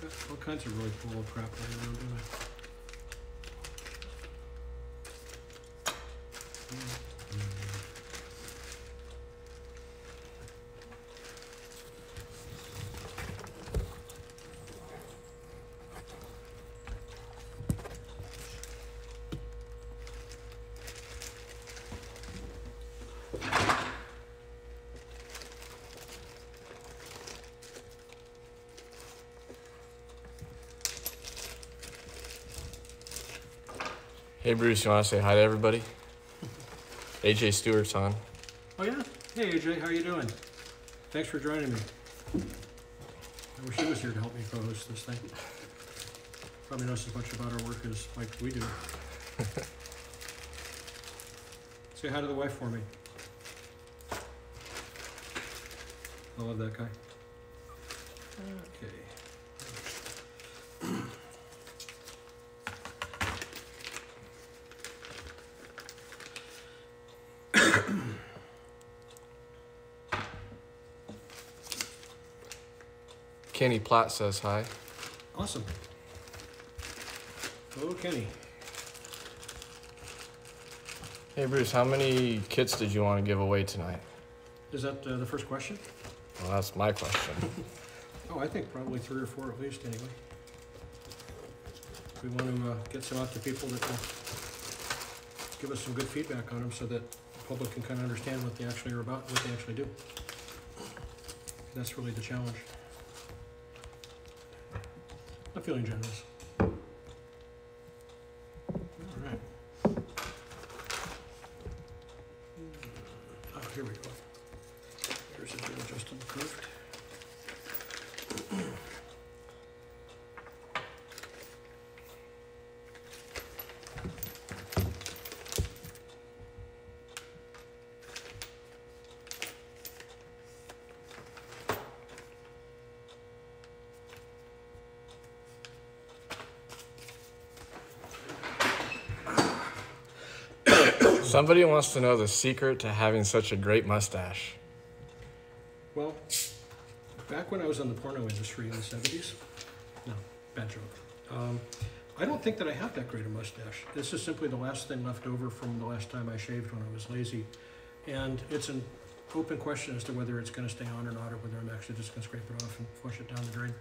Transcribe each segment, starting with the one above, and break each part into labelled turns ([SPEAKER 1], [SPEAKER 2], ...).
[SPEAKER 1] Got all kinds of really cool old crap lying around, don't I?
[SPEAKER 2] Hey Bruce, you want to say hi to everybody? AJ Stewart's on.
[SPEAKER 1] Oh yeah? Hey AJ, how you doing? Thanks for joining me. I wish he was here to help me co-host this thing. Probably knows as much about our work as like we do. Say hi to the wife for me. I love that guy. Okay.
[SPEAKER 2] Kenny Platt says hi.
[SPEAKER 1] Awesome. Hello, Kenny.
[SPEAKER 2] Hey Bruce, how many kits did you want to give away tonight?
[SPEAKER 1] Is that the first question?
[SPEAKER 2] Well, that's my question.
[SPEAKER 1] Oh, I think probably 3 or 4 at least, anyway. We want to get some out to people that will give us some good feedback on them so that the public can kind of understand what they actually are about, what they actually do. That's really the challenge. I'm feeling generous. All right. Oh, here we go. Here's a deal just approved.
[SPEAKER 2] Somebody wants to know the secret to having such a great mustache.
[SPEAKER 1] Well, back when I was in the porno industry in the 70s, no, bad joke. I don't think that I have that great a mustache. This is simply the last thing left over from the last time I shaved when I was lazy. And it's an open question as to whether it's going to stay on or not, or whether I'm actually just going to scrape it off and flush it down the drain.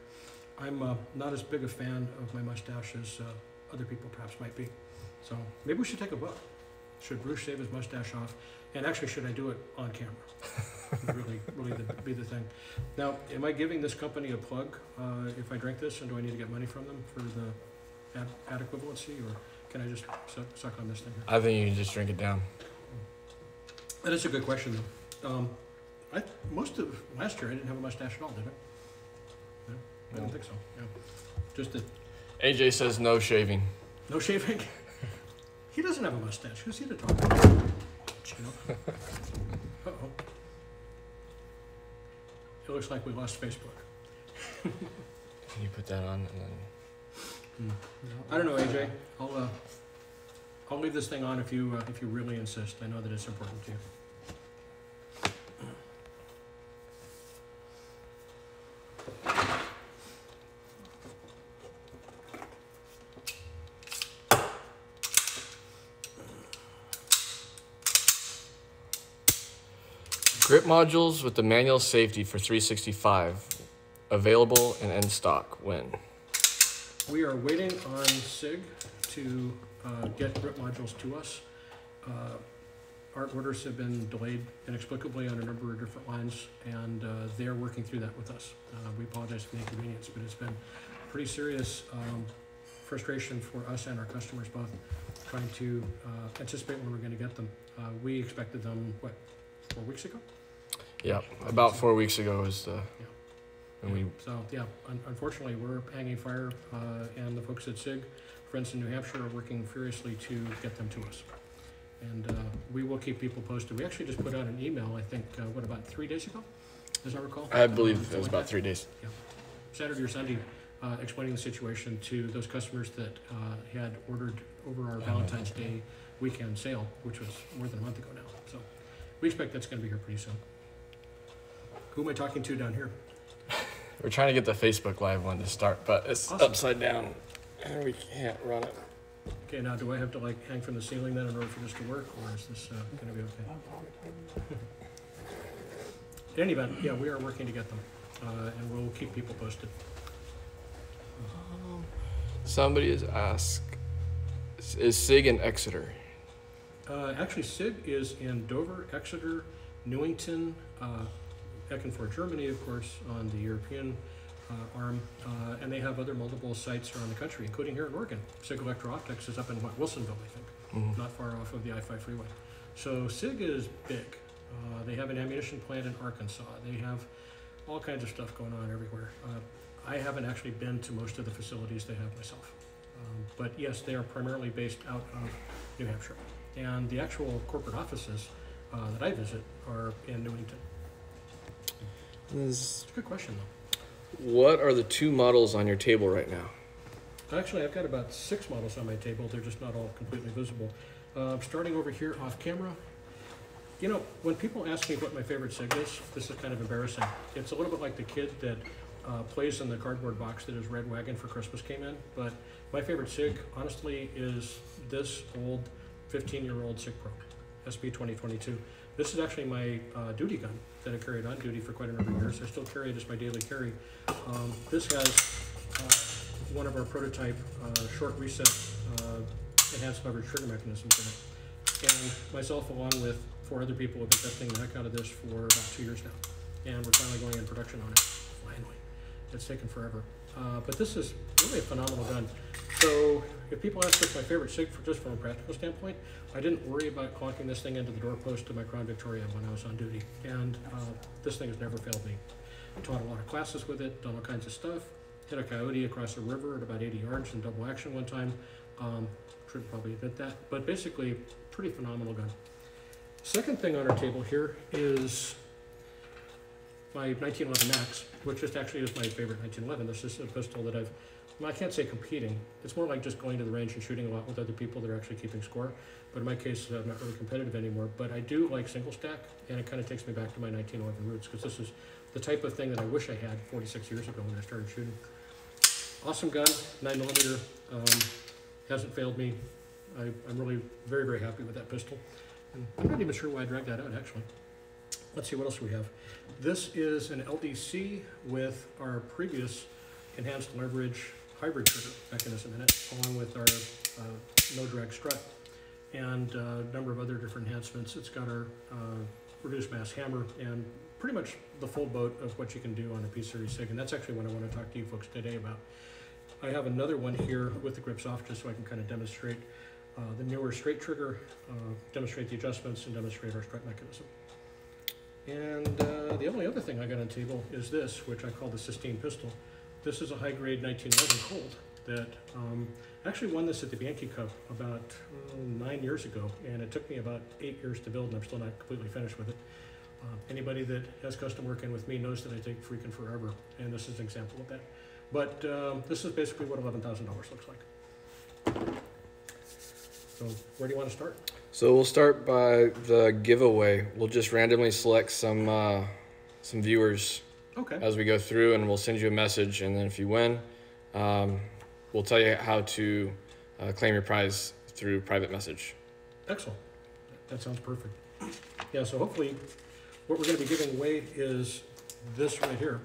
[SPEAKER 1] I'm not as big a fan of my mustache as other people perhaps might be. So maybe we should take a vote. Should Bruce shave his mustache off? And actually, should I do it on camera? really be the thing. Now, am I giving this company a plug if I drink this, and do I need to get money from them for the ad equivalency, or can I just suck on this thing here?
[SPEAKER 2] I think you can just drink it down.
[SPEAKER 1] That is a good question, though. Most of last year, I didn't have a mustache at all, did I? No, I don't think so. Yeah. Just that.
[SPEAKER 2] AJ says no shaving.
[SPEAKER 1] No shaving? He doesn't have a mustache. Who's he to talk about? You know? Uh-oh. It looks like we lost Facebook.
[SPEAKER 2] Can you put that on and then...
[SPEAKER 1] I don't know, AJ. I'll leave this thing on if you really insist. I know that it's important to you.
[SPEAKER 2] Grip modules with the manual safety for 365. Available and in stock. When?
[SPEAKER 1] We are waiting on SIG to get grip modules to us. Our orders have been delayed inexplicably on a number of different lines, and they're working through that with us. We apologize for the inconvenience, but it's been pretty serious frustration for us and our customers both, trying to anticipate when we're going to get them. We expected them, what, 4 weeks ago?
[SPEAKER 2] Yeah, about 4 weeks ago was the...
[SPEAKER 1] Yeah.
[SPEAKER 2] And
[SPEAKER 1] So, yeah, unfortunately, we're hanging fire, and the folks at SIG, friends in New Hampshire, are working furiously to get them to us. And we will keep people posted. We actually just put out an email, I think, about 3 days ago, as I recall?
[SPEAKER 2] I believe it was about 3 days.
[SPEAKER 1] Yeah. Saturday or Sunday, explaining the situation to those customers that had ordered over our Valentine's Day weekend sale, which was more than a month ago now. So we expect that's going to be here pretty soon. Who am I talking to down here?
[SPEAKER 2] We're trying to get the Facebook Live one to start, but it's
[SPEAKER 1] Awesome.
[SPEAKER 2] upside down, and we can't run it.
[SPEAKER 1] Okay, now do I have to like hang from the ceiling then in order for this to work, or is this gonna be okay? In any event, yeah, we are working to get them, and we'll keep people posted.
[SPEAKER 2] Somebody has asked, is SIG in Exeter?
[SPEAKER 1] Actually, SIG is in Dover, Exeter, Newington, Eckernford, Germany, of course, on the European arm, and they have other multiple sites around the country, including here in Oregon. SIG Electro-Optics is up in Wilsonville, I think, not far off of the I-5 freeway. So SIG is big. They have an ammunition plant in Arkansas. They have all kinds of stuff going on everywhere. I haven't actually been to most of the facilities they have myself. But yes, they are primarily based out of New Hampshire. And the actual corporate offices that I visit are in Newington. It's a good question, though.
[SPEAKER 2] What are the 2 models on your table right now?
[SPEAKER 1] Actually, I've got about 6 models on my table. They're just not all completely visible. Starting over here off camera, you know, when people ask me what my favorite SIG is, this is kind of embarrassing. It's a little bit like the kid that plays in the cardboard box that his Red Wagon for Christmas came in. But my favorite SIG, honestly, is this old 15-year-old SIG Pro, SB 2022. This is actually my duty gun that I carried on duty for quite a number of years. I still carry it as my daily carry. This has one of our prototype short reset enhanced leverage trigger mechanisms in it. And myself, along with 4 other people, have been testing the heck out of this for about 2 years now. And we're finally going in production on it. Finally. It's taken forever. But this is really a phenomenal gun. So if people ask what's my favorite SIG, just from a practical standpoint, I didn't worry about clonking this thing into the doorpost of my Crown Victoria when I was on duty. And this thing has never failed me. I taught a lot of classes with it, done all kinds of stuff. Hit a coyote across the river at about 80 yards in double action one time. Shouldn't probably admit that, but basically, pretty phenomenal gun. Second thing on our table here is my 1911 Max, which just actually is my favorite 1911. This is a pistol that I can't say competing. It's more like just going to the range and shooting a lot with other people that are actually keeping score. But in my case, I'm not really competitive anymore. But I do like single stack, and it kind of takes me back to my 1911 roots, because this is the type of thing that I wish I had 46 years ago when I started shooting. Awesome gun, 9mm, hasn't failed me. I'm really very, very happy with that pistol. And I'm not even sure why I dragged that out, actually. Let's see, what else we have? This is an LDC with our previous enhanced leverage hybrid trigger mechanism in it, along with our no drag strut and a number of other different enhancements. It's got our reduced mass hammer and pretty much the full boat of what you can do on a P-Series SIG, and that's actually what I want to talk to you folks today about. I have another one here with the grips off just so I can kind of demonstrate the newer straight trigger, demonstrate the adjustments, and demonstrate our strut mechanism. And the only other thing I got on the table is this, which I call the Sistine pistol. This is a high-grade 1911 Colt that actually won this at the Bianchi Cup about 9 years ago, and it took me about 8 years to build, and I'm still not completely finished with it. Anybody that has custom work in with me knows that I take freaking forever, and this is an example of that. But this is basically what $11,000 looks like. So where do you want to start?
[SPEAKER 2] So we'll start by the giveaway. We'll just randomly select some viewers as we go through, and we'll send you a message. And then if you win, we'll tell you how to claim your prize through private message.
[SPEAKER 1] Excellent. That sounds perfect. Yeah, so hopefully what we're going to be giving away is this right here,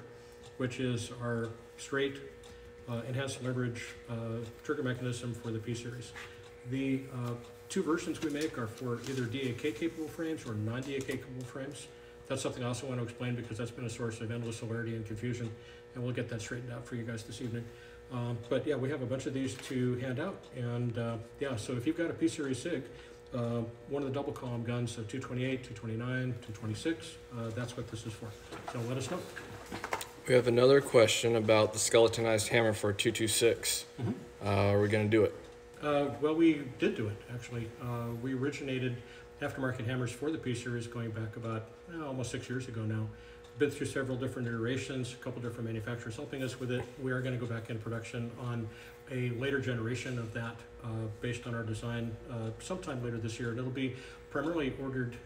[SPEAKER 1] which is our straight enhanced leverage trigger mechanism for the P-Series. The 2 versions we make are for either DAK capable frames or non-DAK capable frames. That's something I also want to explain because that's been a source of endless hilarity and confusion, and we'll get that straightened out for you guys this evening. But yeah, we have a bunch of these to hand out, and yeah, so if you've got a P-Series SIG, one of the double column guns, so 228, 229, 226, that's what this is for. So let us know.
[SPEAKER 2] We have another question about the skeletonized hammer for 226. Are we going to do it?
[SPEAKER 1] Well, we did do it, actually. We originated aftermarket hammers for the P-Series going back about almost 6 years ago now. Been through several different iterations, a couple different manufacturers helping us with it. We are going to go back in production on a later generation of that based on our design sometime later this year. And it'll be primarily ordered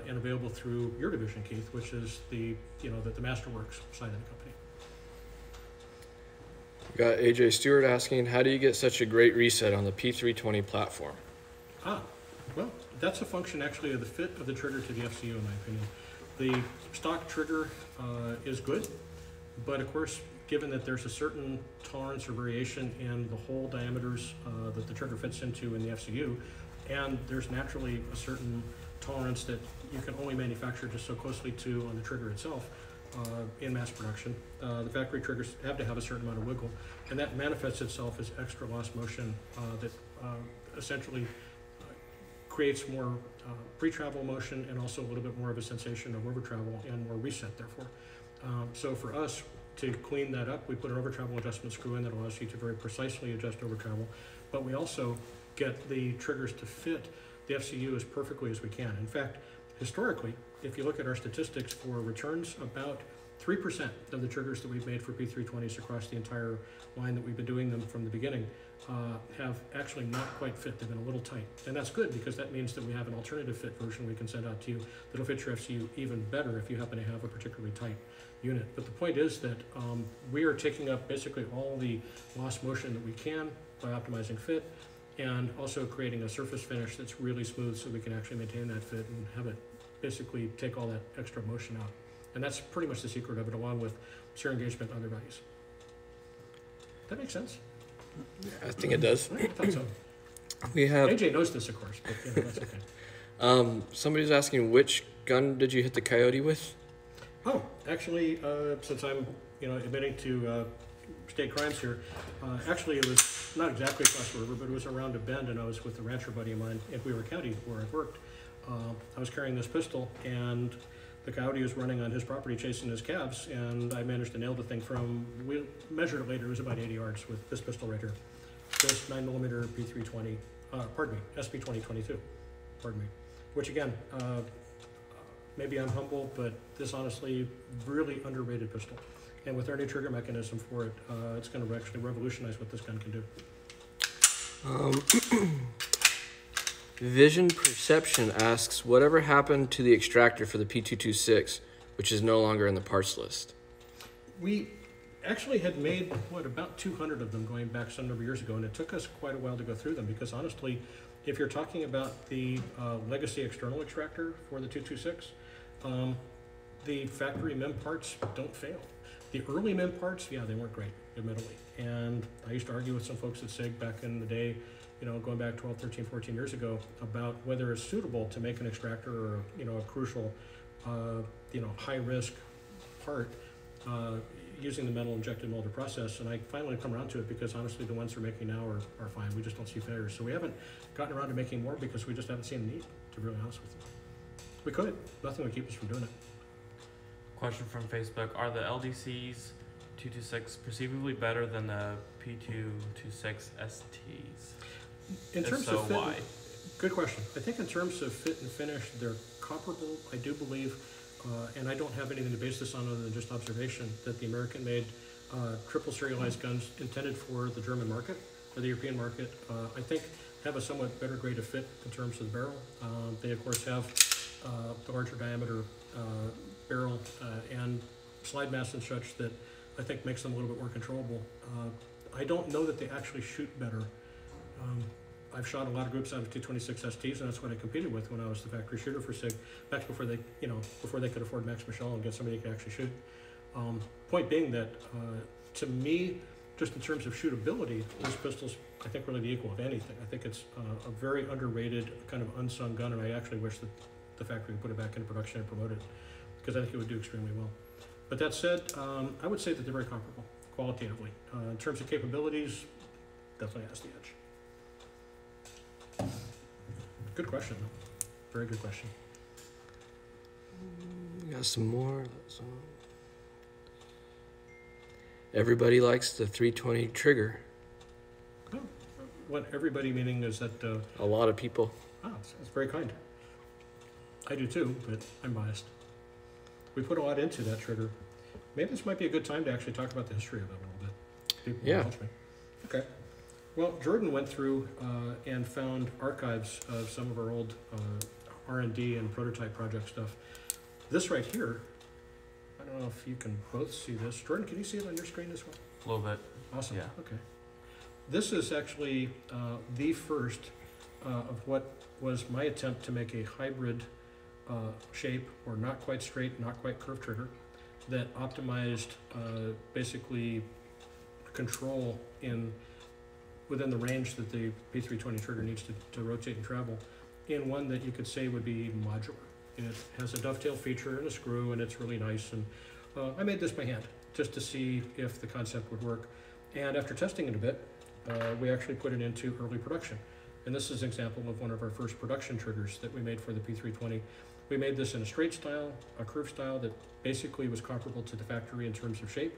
[SPEAKER 1] and available through your division, Keith, which is the Masterworks side of the company.
[SPEAKER 2] Got AJ Stewart asking, how do you get such a great reset on the P320 platform?
[SPEAKER 1] Well, that's a function actually of the fit of the trigger to the FCU, in my opinion. The stock trigger is good, but of course, given that there's a certain tolerance or variation in the hole diameters that the trigger fits into in the FCU, and there's naturally a certain tolerance that you can only manufacture just so closely to on the trigger itself in mass production. The factory triggers have to have a certain amount of wiggle, and that manifests itself as extra lost motion that essentially creates more pre-travel motion and also a little bit more of a sensation of over travel and more reset, therefore. So for us, to clean that up, we put an over travel adjustment screw in that allows you to very precisely adjust over travel, but we also get the triggers to fit the FCU as perfectly as we can. In fact, historically, if you look at our statistics for returns, about 3% of the triggers that we've made for P320s across the entire line that we've been doing them from the beginning have actually not quite fit. They've been a little tight. And that's good because that means that we have an alternative fit version we can send out to you that'll fit your FCU even better if you happen to have a particularly tight unit. But the point is that we are taking up basically all the lost motion that we can by optimizing fit and also creating a surface finish that's really smooth so we can actually maintain that fit and have it basically take all that extra motion out. And that's pretty much the secret of it, along with shear engagement and other values. That makes sense?
[SPEAKER 2] I think it does.
[SPEAKER 1] I thought so.
[SPEAKER 2] We have
[SPEAKER 1] AJ knows this, of course, but that's okay.
[SPEAKER 2] Somebody's asking, which gun did you hit the Coyote with?
[SPEAKER 1] Oh, actually, since I'm admitting to state crimes here, actually it was not exactly across the river, but it was around a bend, and I was with a rancher buddy of mine in Weaver County where I worked. I was carrying this pistol, and the Coyote was running on his property chasing his calves, and I managed to nail the thing from, we measured it later, it was about 80 yards with this pistol right here. This 9mm P320, SP2022, pardon me. Which again, maybe I'm humble, but this honestly, really underrated pistol. And with our new trigger mechanism for it, it's going to actually revolutionize what this gun can do.
[SPEAKER 2] Vision Perception asks, whatever happened to the extractor for the P226, which is no longer in the parts list?
[SPEAKER 1] We actually had made, about 200 of them going back some number of years ago, and it took us quite a while to go through them because honestly, if you're talking about the legacy external extractor for the 226, the factory MEM parts don't fail. The early MEM parts, yeah, they weren't great, admittedly. And I used to argue with some folks at SIG back in the day, going back 12, 13, 14 years ago, about whether it's suitable to make an extractor or, a crucial, high-risk part using the metal injected molder process. And I finally come around to it because honestly, the ones we're making now are fine. We just don't see failures. So we haven't gotten around to making more because we just haven't seen the need, to be really honest with you. We could. Nothing would keep us from doing it.
[SPEAKER 3] Question from Facebook. Are the LDCs 226 perceivably better than the P226 STs?
[SPEAKER 1] In terms
[SPEAKER 3] so,
[SPEAKER 1] of fit,
[SPEAKER 3] why?
[SPEAKER 1] Good question. I think in terms of fit and finish, they're comparable. I do believe, and I don't have anything to base this on other than just observation, that the American-made triple serialized guns intended for the German market or the European market, I think have a somewhat better grade of fit in terms of the barrel. They, of course, have the larger diameter barrel and slide mass and such that I think makes them a little bit more controllable. I don't know that they actually shoot better. I've shot a lot of groups out of 226 STs, and that's what I competed with when I was the factory shooter for SIG, back before they, before they could afford Max Michel and get somebody who could actually shoot. Point being that, to me, just in terms of shootability, these pistols, I think, really the equal of anything. I think it's a very underrated, kind of unsung gun, and I actually wish that the factory would put it back into production and promote it, because I think it would do extremely well. But that said, I would say that they're very comparable, qualitatively. In terms of capabilities, definitely has the edge. Good question, though. Very good question.
[SPEAKER 2] We got some more. Everybody likes the 320 trigger.
[SPEAKER 1] Oh, what everybody meaning is that...
[SPEAKER 2] a lot of people.
[SPEAKER 1] That's very kind. I do too, but I'm biased. We put a lot into that trigger. Maybe this might be a good time to actually talk about the history of it a little bit. People
[SPEAKER 2] yeah.
[SPEAKER 1] Me. Okay. Well, Jordan went through and found archives of some of our old R&D and prototype project stuff. This right here, I don't know if you can both see this. Jordan, can you see it on your screen as well?
[SPEAKER 3] A little bit.
[SPEAKER 1] Awesome.
[SPEAKER 3] Yeah.
[SPEAKER 1] Okay. This is actually the first of what was my attempt to make a hybrid shape, or not quite straight, not quite curved trigger, that optimized basically control within the range that the P320 trigger needs to rotate and travel, in one that you could say would be modular. It has a dovetail feature and a screw, and it's really nice. And I made this by hand just to see if the concept would work. And after testing it a bit, we actually put it into early production. And this is an example of one of our first production triggers that we made for the P320. We made this in a straight style, a curved style that basically was comparable to the factory in terms of shape,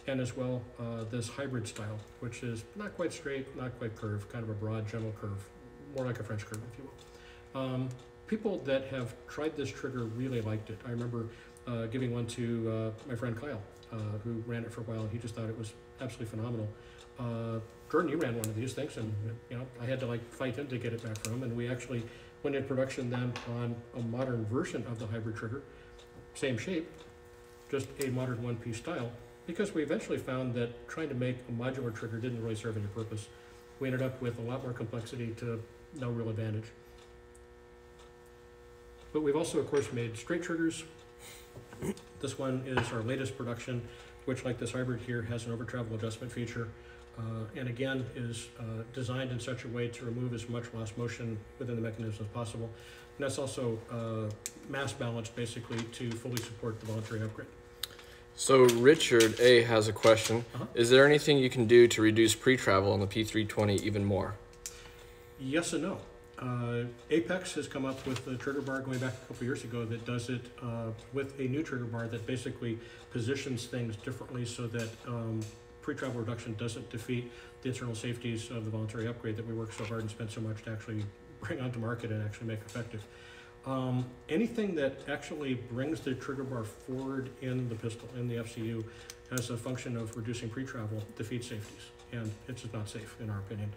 [SPEAKER 1] and as well this hybrid style, which is not quite straight, not quite curved, kind of a broad general curve, more like a French curve, if you will. People that have tried this trigger really liked it. I remember giving one to my friend Kyle, who ran it for a while, and he just thought it was absolutely phenomenal. Jordan, you ran one of these things, and I had to fight him to get it back from him, and we actually went in production then on a modern version of the hybrid trigger, same shape, just a modern one-piece style, because we eventually found that trying to make a modular trigger didn't really serve any purpose. We ended up with a lot more complexity to no real advantage. But we've also, of course, made straight triggers. This one is our latest production, which, like this hybrid here, has an over-travel adjustment feature, and again is designed in such a way to remove as much lost motion within the mechanism as possible. And that's also mass balanced, basically, to fully support the voluntary upgrade.
[SPEAKER 2] So Richard A. has a question. Is there anything you can do to reduce pre-travel on the P320 even more?
[SPEAKER 1] Yes and no. Apex has come up with a trigger bar going back a couple years ago that does it with a new trigger bar that basically positions things differently so that pre-travel reduction doesn't defeat the internal safeties of the voluntary upgrade that we worked so hard and spent so much to actually bring onto market and actually make effective. Anything that actually brings the trigger bar forward in the pistol, in the FCU, as a function of reducing pre-travel, defeats safeties, and it's just not safe, in our opinion.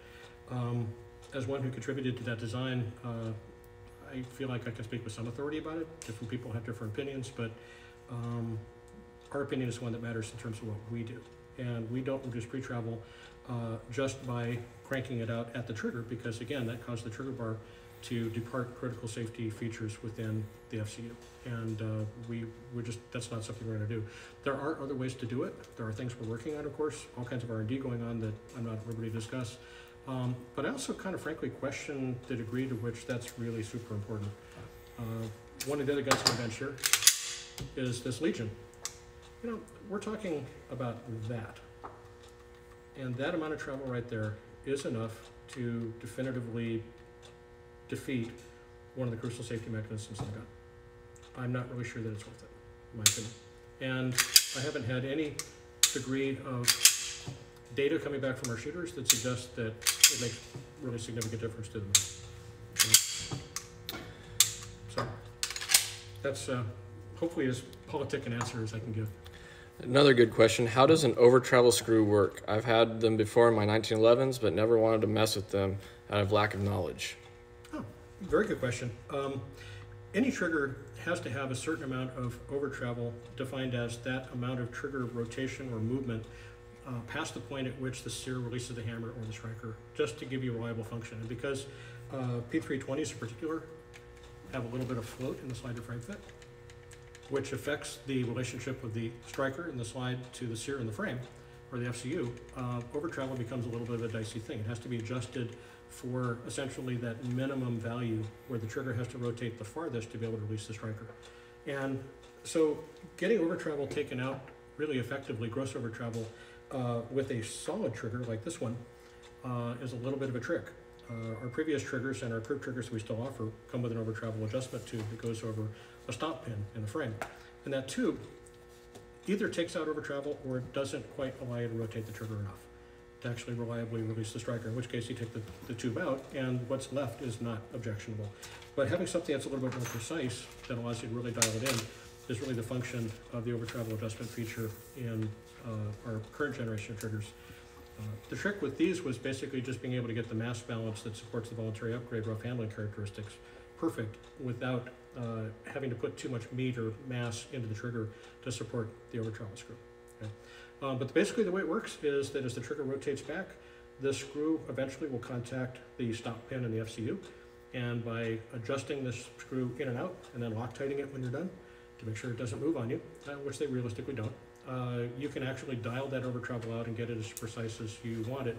[SPEAKER 1] As one who contributed to that design, I feel like I can speak with some authority about it. Different people have different opinions, but our opinion is one that matters in terms of what we do. And we don't reduce pre-travel just by cranking it out at the trigger, because again, that caused the trigger bar to depart critical safety features within the FCU. And that's not something we're gonna do. There are other ways to do it. There are things we're working on, of course, all kinds of R&D going on that I'm not at liberty to discuss. But I also kind of frankly question the degree to which that's really super important. One of the other guys on the bench here is this Legion. We're talking about that. And that amount of travel right there is enough to definitively defeat one of the crucial safety mechanisms in the gun. I'm not really sure that it's worth it, in my opinion. And I haven't had any degree of data coming back from our shooters that suggests that it makes really significant difference to them. So that's hopefully as politic an answer as I can give.
[SPEAKER 2] Another good question. How does an over-travel screw work? I've had them before in my 1911s, but never wanted to mess with them out of lack of knowledge.
[SPEAKER 1] Oh, very good question. Any trigger has to have a certain amount of over-travel, defined as that amount of trigger rotation or movement past the point at which the sear releases the hammer or the striker, just to give you reliable function. And because P320s in particular have a little bit of float in the slide to frame fit, which affects the relationship of the striker and the slide to the sear in the frame, or the FCU, over travel becomes a little bit of a dicey thing. It has to be adjusted for essentially that minimum value where the trigger has to rotate the farthest to be able to release the striker. And so getting over travel taken out really effectively, gross over travel, with a solid trigger like this one is a little bit of a trick. Our previous triggers and our curved triggers we still offer come with an over travel adjustment tube that goes over a stop pin in the frame. And that tube either takes out over travel or it doesn't quite allow you to rotate the trigger enough to actually reliably release the striker, in which case you take the tube out and what's left is not objectionable. But having something that's a little bit more precise that allows you to really dial it in is really the function of the over travel adjustment feature in our current generation of triggers. The trick with these was basically just being able to get the mass balance that supports the voluntary upgrade rough handling characteristics perfect without having to put too much meat or mass into the trigger to support the over travel screw. Okay? But basically the way it works is that as the trigger rotates back, this screw eventually will contact the stop pin in the FCU, and by adjusting this screw in and out and then Loctiting it when you're done to make sure it doesn't move on you, which they realistically don't, you can actually dial that over travel out and get it as precise as you want it.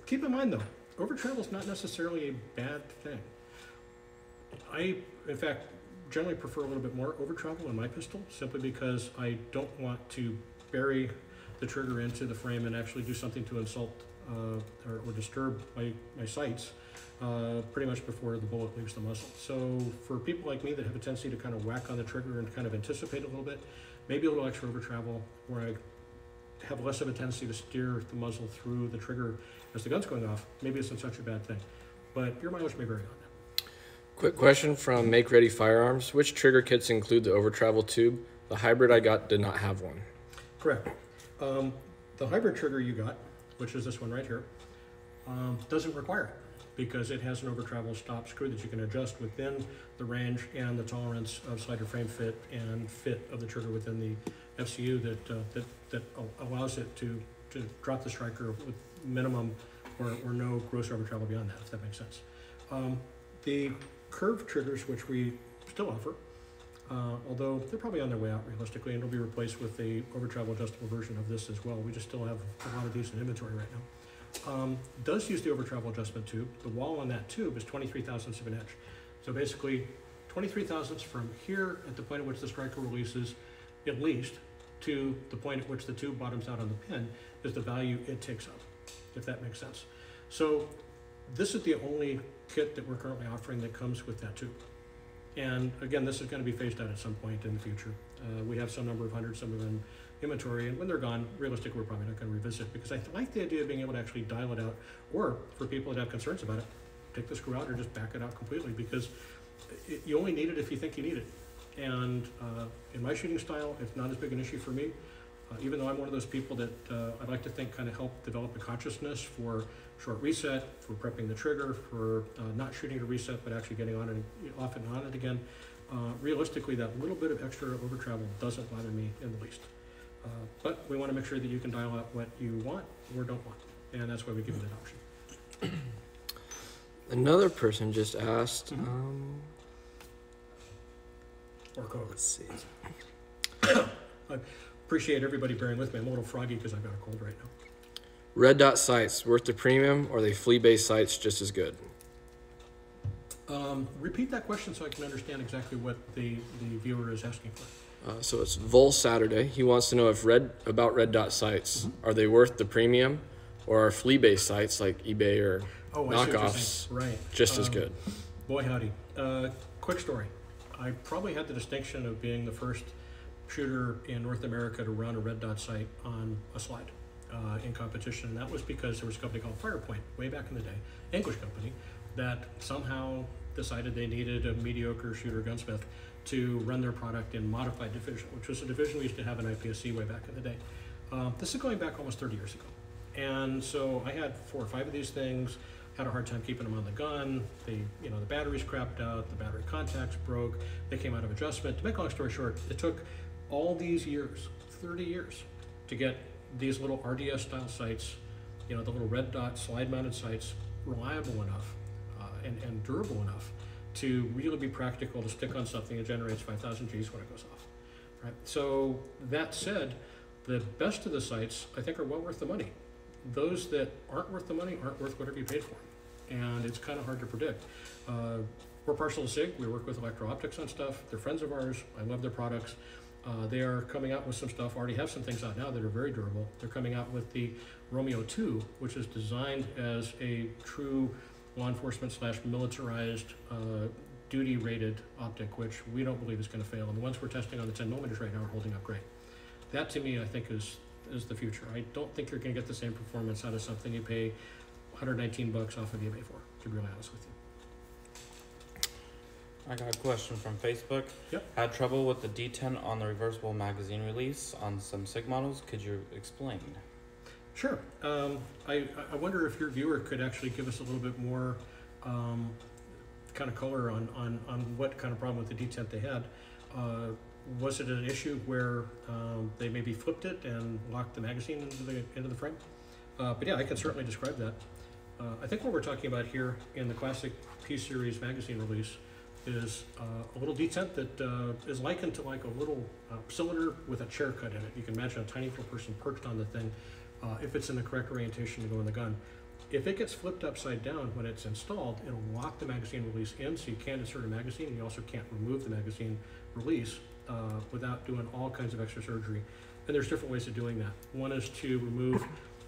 [SPEAKER 1] Keep in mind though, over travel is not necessarily a bad thing. I, in fact, generally prefer a little bit more over travel in my pistol, simply because I don't want to bury the trigger into the frame and actually do something to insult or disturb my sights pretty much before the bullet leaves the muzzle. So for people like me that have a tendency to kind of whack on the trigger and kind of anticipate a little bit, maybe a little extra over travel where I have less of a tendency to steer the muzzle through the trigger as the gun's going off, maybe isn't such a bad thing. But your mileage may vary on that.
[SPEAKER 2] Quick question from Make Ready Firearms. Which trigger kits include the over travel tube? The hybrid I got did not have one.
[SPEAKER 1] Correct. The hybrid trigger you got, which is this one right here, doesn't require it because it has an over travel stop screw that you can adjust within the range and the tolerance of slider frame fit and fit of the trigger within the FCU that allows it to drop the striker with minimum or no gross over travel beyond that, if that makes sense. The curved triggers, which we still offer, although they're probably on their way out realistically, and it'll be replaced with a over travel adjustable version of this as well. We just still have a lot of these in inventory right now. Does use the over travel adjustment tube. The wall on that tube is 23 thousandths of an inch. So basically 23 thousandths from here at the point at which the striker releases, at least, to the point at which the tube bottoms out on the pin is the value it takes up, if that makes sense. So this is the only kit that we're currently offering that comes with that tube. And again, this is going to be phased out at some point in the future. We have some number of hundreds, some of them inventory, and when they're gone, realistically, we're probably not going to revisit, because I like the idea of being able to actually dial it out, or for people that have concerns about it, take the screw out or just back it out completely, because you only need it if you think you need it. And in my shooting style, it's not as big an issue for me, even though I'm one of those people that I'd like to think kind of help develop a consciousness for short reset, for prepping the trigger, for not shooting to reset, but actually getting on it off and on it again. Realistically, that little bit of extra over travel doesn't bother me in the least. But we want to make sure that you can dial out what you want or don't want, and that's why we give you that option.
[SPEAKER 2] Another person just asked,
[SPEAKER 1] or code.
[SPEAKER 2] let's see.
[SPEAKER 1] I appreciate everybody bearing with me. I'm a little froggy because I've got a cold right now.
[SPEAKER 2] Red dot sights, worth the premium, or are they flea-based sights just as good?
[SPEAKER 1] Repeat that question so I can understand exactly what the viewer is asking for.
[SPEAKER 2] So it's Vol Saturday. He wants to know if red dot sights, are they worth the premium, or are flea-based sites like eBay or knockoffs just as good?
[SPEAKER 1] Boy howdy. Quick story. I probably had the distinction of being the first shooter in North America to run a red dot sight on a slide in competition, and that was because there was a company called Firepoint way back in the day, English company, that somehow decided they needed a mediocre shooter gunsmith to run their product in modified division, which was a division we used to have in IPSC way back in the day. This is going back almost 30 years ago. And so I had 4 or 5 of these things, had a hard time keeping them on the gun. The batteries crapped out, the battery contacts broke, they came out of adjustment. To make a long story short, it took all these years, 30 years, to get these little RDS style sights, the little red dot slide mounted sights, reliable enough and durable enough to really be practical to stick on something that generates 5,000 Gs when it goes off. Right? So that said, the best of the sights I think are well worth the money. Those that aren't worth the money aren't worth whatever you paid for them. And it's kind of hard to predict. We're partial to SIG. We work with Electro Optics on stuff. They're friends of ours. I love their products. They are coming out with some stuff, already have some things out now that are very durable. They're coming out with the Romeo 2, which is designed as a true law enforcement / militarized duty rated optic, which we don't believe is going to fail. And the ones we're testing on the 10 millimeters right now are holding up great. That to me, I think is the future. I don't think you're going to get the same performance out of something you pay $119 off of eBay for, to be really honest with you.
[SPEAKER 3] I got a question from Facebook.
[SPEAKER 1] Yep.
[SPEAKER 3] Had trouble with the D10 on the reversible magazine release on some SIG models. Could you explain?
[SPEAKER 1] Sure. I wonder if your viewer could actually give us a little bit more kind of color on what kind of problem with the D10 they had. Was it an issue where they maybe flipped it and locked the magazine into the frame? But yeah, I can certainly describe that. I think what we're talking about here in the classic P-Series magazine release is a little detent that is likened to like a little cylinder with a chair cut in it. You can imagine a tiny little person perched on the thing if it's in the correct orientation to go in the gun. If it gets flipped upside down when it's installed, it'll lock the magazine release in, so you can't insert a magazine, and you also can't remove the magazine release without doing all kinds of extra surgery. And there's different ways of doing that. One is to remove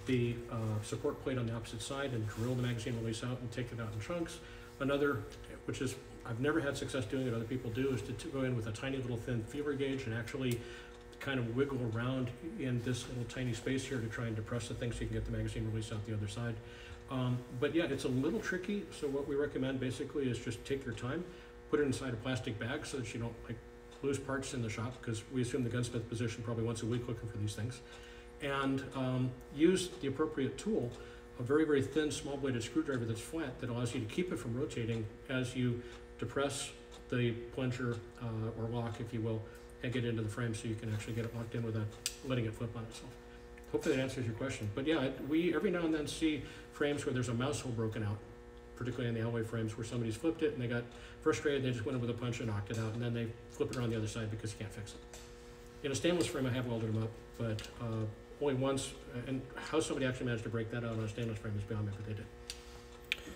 [SPEAKER 1] the support plate on the opposite side and drill the magazine release out and take it out in chunks. Another, which is I've never had success doing it, other people do, is to go in with a tiny little thin feeler gauge and actually kind of wiggle around in this little tiny space here to try and depress the thing so you can get the magazine release out the other side. But yeah, it's a little tricky, so what we recommend basically is just take your time, put it inside a plastic bag so that you don't like lose parts in the shop, because we assume the gunsmith position probably once a week looking for these things, and use the appropriate tool, a very, very thin small bladed screwdriver that's flat that allows you to keep it from rotating as you depress the plunger or lock, if you will, and get into the frame so you can actually get it locked in without letting it flip on itself. Hopefully that answers your question. But yeah, we every now and then see frames where there's a mouse hole broken out, particularly in the Alloy frames where somebody's flipped it and they got frustrated, they just went in with a punch and knocked it out, and then they flip it around the other side because you can't fix it. In a stainless frame, I have welded them up, but only once, and how somebody actually managed to break that out on a stainless frame is beyond me, but they did.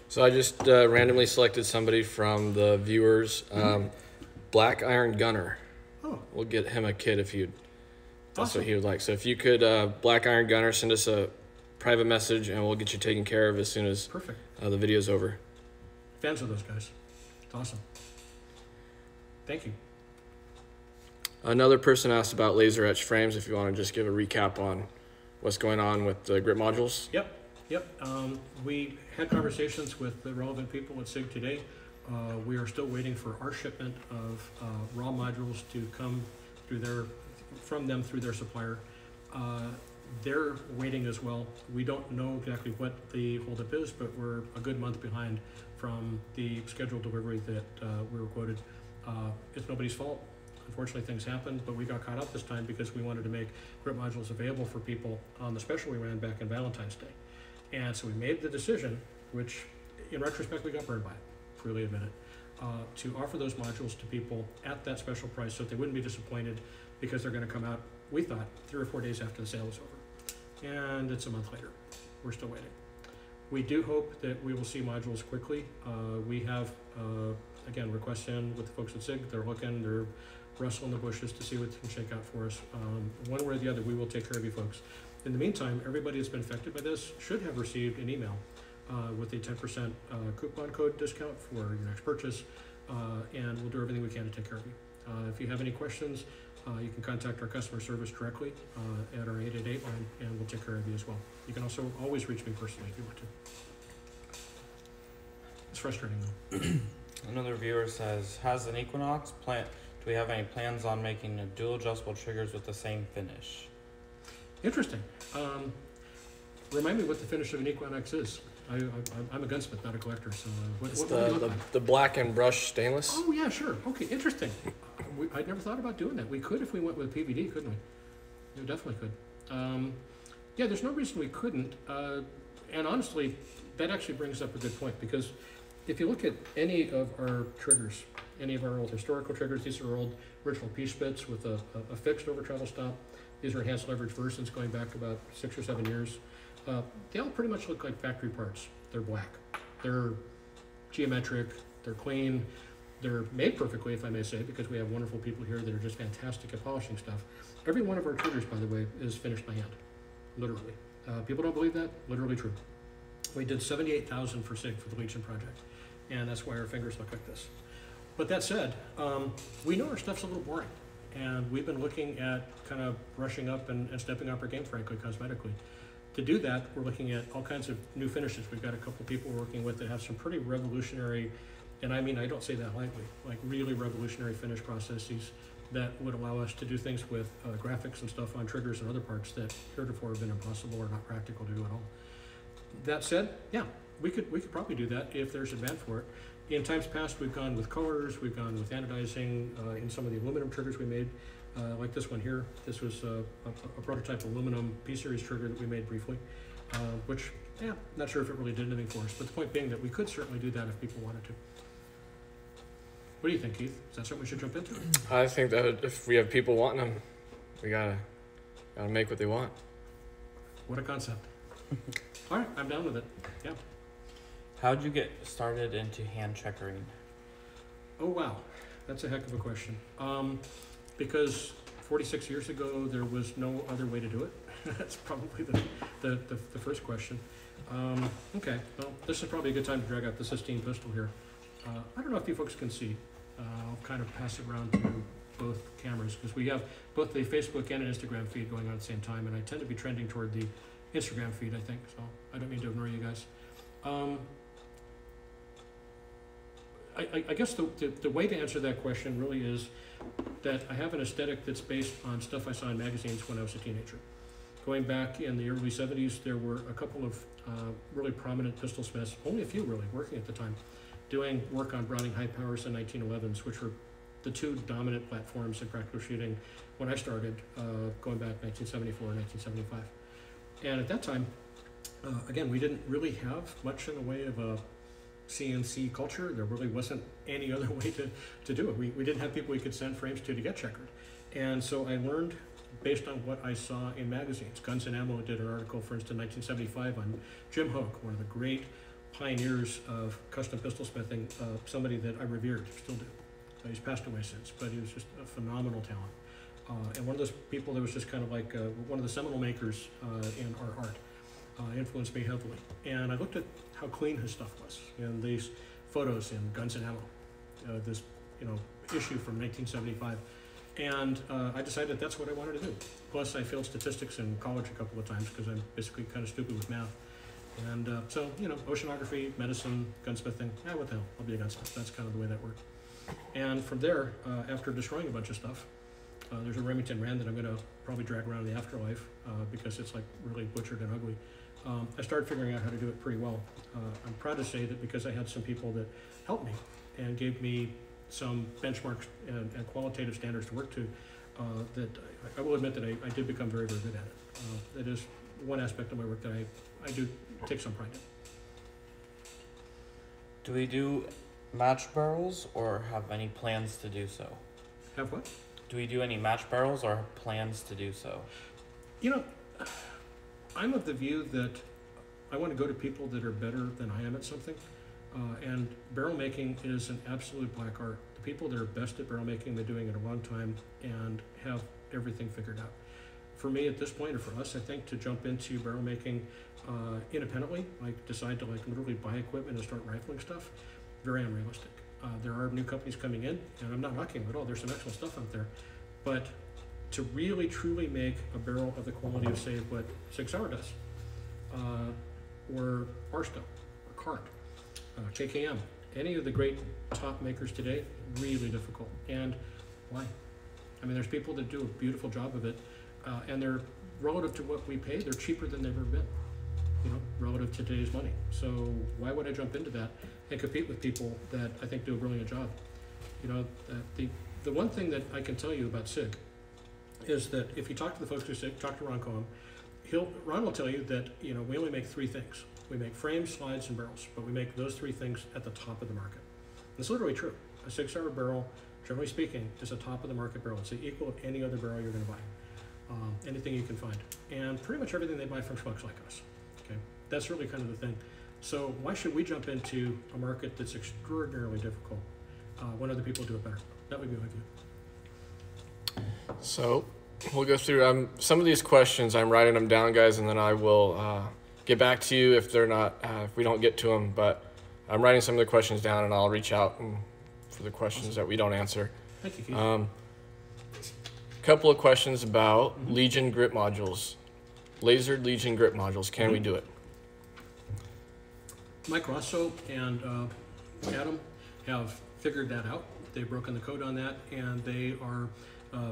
[SPEAKER 2] So I just randomly selected somebody from the viewers, Black Iron Gunner.
[SPEAKER 1] Oh.
[SPEAKER 2] We'll get him a kit if you'd, that's
[SPEAKER 1] Awesome.
[SPEAKER 2] what he would like. So if you could, Black Iron Gunner, send us a private message and we'll get you taken care of as soon as
[SPEAKER 1] Perfect.
[SPEAKER 2] the video's over.
[SPEAKER 1] Fans of those guys. It's awesome. Thank you.
[SPEAKER 2] Another person asked about laser etch frames, if you want to just give a recap on what's going on with the grip modules.
[SPEAKER 1] Yep. We had conversations with the relevant people at SIG today. We are still waiting for our shipment of raw modules to come from them through their supplier. They're waiting as well. We don't know exactly what the holdup is, but we're a good month behind from the scheduled delivery that we were quoted. It's nobody's fault. Unfortunately, things happened, but we got caught up this time because we wanted to make grip modules available for people on the special we ran back in Valentine's Day. And so we made the decision, which in retrospect we got burned by it, freely admit it, to offer those modules to people at that special price so that they wouldn't be disappointed, because they're going to come out, we thought, 3 or 4 days after the sale was over. And it's a month later. We're still waiting. We do hope that we will see modules quickly. We have, again, requests in with the folks at SIG. They're looking, they're wrestling the bushes to see what they can shake out for us. One way or the other, we will take care of you folks. In the meantime, everybody that's been affected by this should have received an email with a 10% coupon code discount for your next purchase, and we'll do everything we can to take care of you. If you have any questions, you can contact our customer service directly at our 888 line, and we'll take care of you as well. You can also always reach me personally if you want to. It's frustrating though.
[SPEAKER 3] Another viewer says, has an Equinox plant? Do we have any plans on making dual adjustable triggers with the same finish?
[SPEAKER 1] Interesting. Remind me what the finish of an Equinox is. I'm a gunsmith, not a collector, so what do you look like?
[SPEAKER 2] The black and brush stainless.
[SPEAKER 1] Oh yeah, sure. Okay, interesting. I'd never thought about doing that. We could if we went with PVD, couldn't we? We definitely could. Yeah, there's no reason we couldn't. And honestly, that actually brings up a good point, because if you look at any of our triggers, any of our old historical triggers, these are old original P-Spits with a fixed over travel stop. These are enhanced leverage versions going back about 6 or 7 years. They all pretty much look like factory parts. They're black. They're geometric. They're clean. They're made perfectly, if I may say, because we have wonderful people here that are just fantastic at polishing stuff. Every one of our triggers, by the way, is finished by hand, literally. People don't believe that? Literally true. We did 78,000 for SIG for the Legion project, and that's why our fingers look like this. But that said, we know our stuff's a little boring, and we've been looking at kind of brushing up and stepping up our game, frankly, cosmetically. To do that, we're looking at all kinds of new finishes. We've got a couple people we're working with that have some pretty revolutionary, and I mean, I don't say that lightly, like really revolutionary finish processes that would allow us to do things with graphics and stuff on triggers and other parts that heretofore have been impossible or not practical to do at all. That said, yeah, we could probably do that if there's demand for it. In times past, we've gone with colors, we've gone with anodizing in some of the aluminum triggers we made, like this one here. This was a prototype aluminum P-series trigger that we made briefly, which, yeah, not sure if it really did anything for us, but the point being that we could certainly do that if people wanted to. What do you think, Keith? Is that something we should jump into?
[SPEAKER 2] I think that if we have people wanting them, we gotta make what they want.
[SPEAKER 1] What a concept. All right, I'm down with it. Yeah.
[SPEAKER 3] How'd you get started into hand checkering?
[SPEAKER 1] Oh, wow. That's a heck of a question. Because 46 years ago, there was no other way to do it. That's probably the first question. Okay, well, this is probably a good time to drag out the Sistine pistol here. I don't know if you folks can see. I'll kind of pass it around to both cameras because we have both the Facebook and an Instagram feed going on at the same time, and I tend to be trending toward the Instagram feed, I think, so I don't mean to ignore you guys. I guess the way to answer that question really is that I have an aesthetic that's based on stuff I saw in magazines when I was a teenager. Going back in the early 70s, there were a couple of really prominent pistol smiths, only a few really, working at the time, doing work on Browning high powers and 1911s, which were the two dominant platforms in practical shooting when I started, going back 1974 and 1975. And at that time, again, we didn't really have much in the way of a CNC culture. There really wasn't any other way to do it. We didn't have people we could send frames to get checkered. And so I learned based on what I saw in magazines. Guns and Ammo did an article, for instance, in 1975 on Jim Hoke, one of the great pioneers of custom pistol smithing, somebody that I revered, still do. He's passed away since, but he was just a phenomenal talent. And one of those people that was just kind of like one of the seminal makers in our art, influenced me heavily. And I looked at how clean his stuff was. And these photos in Guns and Ammo, this issue from 1975. And I decided that's what I wanted to do. Plus, I failed statistics in college a couple of times because I'm basically kind of stupid with math. And so, oceanography, medicine, gunsmithing, what the hell, I'll be a gunsmith. That's kind of the way that worked. And from there, after destroying a bunch of stuff, there's a Remington Rand that I'm going to probably drag around in the afterlife because it's like really butchered and ugly. I started figuring out how to do it pretty well. I'm proud to say that because I had some people that helped me and gave me some benchmarks and qualitative standards to work to, that I will admit that I did become very, very good at it. It is one aspect of my work that I do take some pride in.
[SPEAKER 3] Do we do match barrels or have any plans to do so?
[SPEAKER 1] Have what?
[SPEAKER 3] Do we do any match barrels or have plans to do so?
[SPEAKER 1] I'm of the view that I want to go to people that are better than I am at something. And barrel making is an absolute black art. The people that are best at barrel making, they're doing it a long time and have everything figured out. For me at this point, or for us, I think to jump into barrel making independently, like decide to literally buy equipment and start rifling stuff, very unrealistic. There are new companies coming in, and I'm not knocking them at all. There's some excellent stuff out there. But to really, truly make a barrel of the quality of, say, what Sig Sauer does, or Barstow, or Cart, KKM, any of the great top makers today, really difficult. And why? I mean, there's people that do a beautiful job of it, and they're, relative to what we pay, they're cheaper than they've ever been, relative to today's money. So why would I jump into that and compete with people that I think do a brilliant job? The one thing that I can tell you about SIG is that if you talk to the folks who SIG, talk to Ron Cohen, Ron will tell you that we only make three things. We make frames, slides, and barrels, but we make those three things at the top of the market. It's literally true. A Sig Sauer barrel, generally speaking, is a top of the market barrel. It's the equal of any other barrel you're going to buy, anything you can find, and pretty much everything they buy from schmucks like us. Okay, that's really kind of the thing. So why should we jump into a market that's extraordinarily difficult when other people do it better? That would be my view.
[SPEAKER 2] So we'll go through some of these questions. I'm writing them down, guys, and then I will get back to you if they're not, if we don't get to them. But I'm writing some of the questions down, and I'll reach out for the questions that we don't answer.
[SPEAKER 1] Thank you, Keith.
[SPEAKER 2] Couple of questions about Legion grip modules, lasered Legion grip modules. Can we do it?
[SPEAKER 1] Mike Rosso and Adam have figured that out. They've broken the code on that, and they are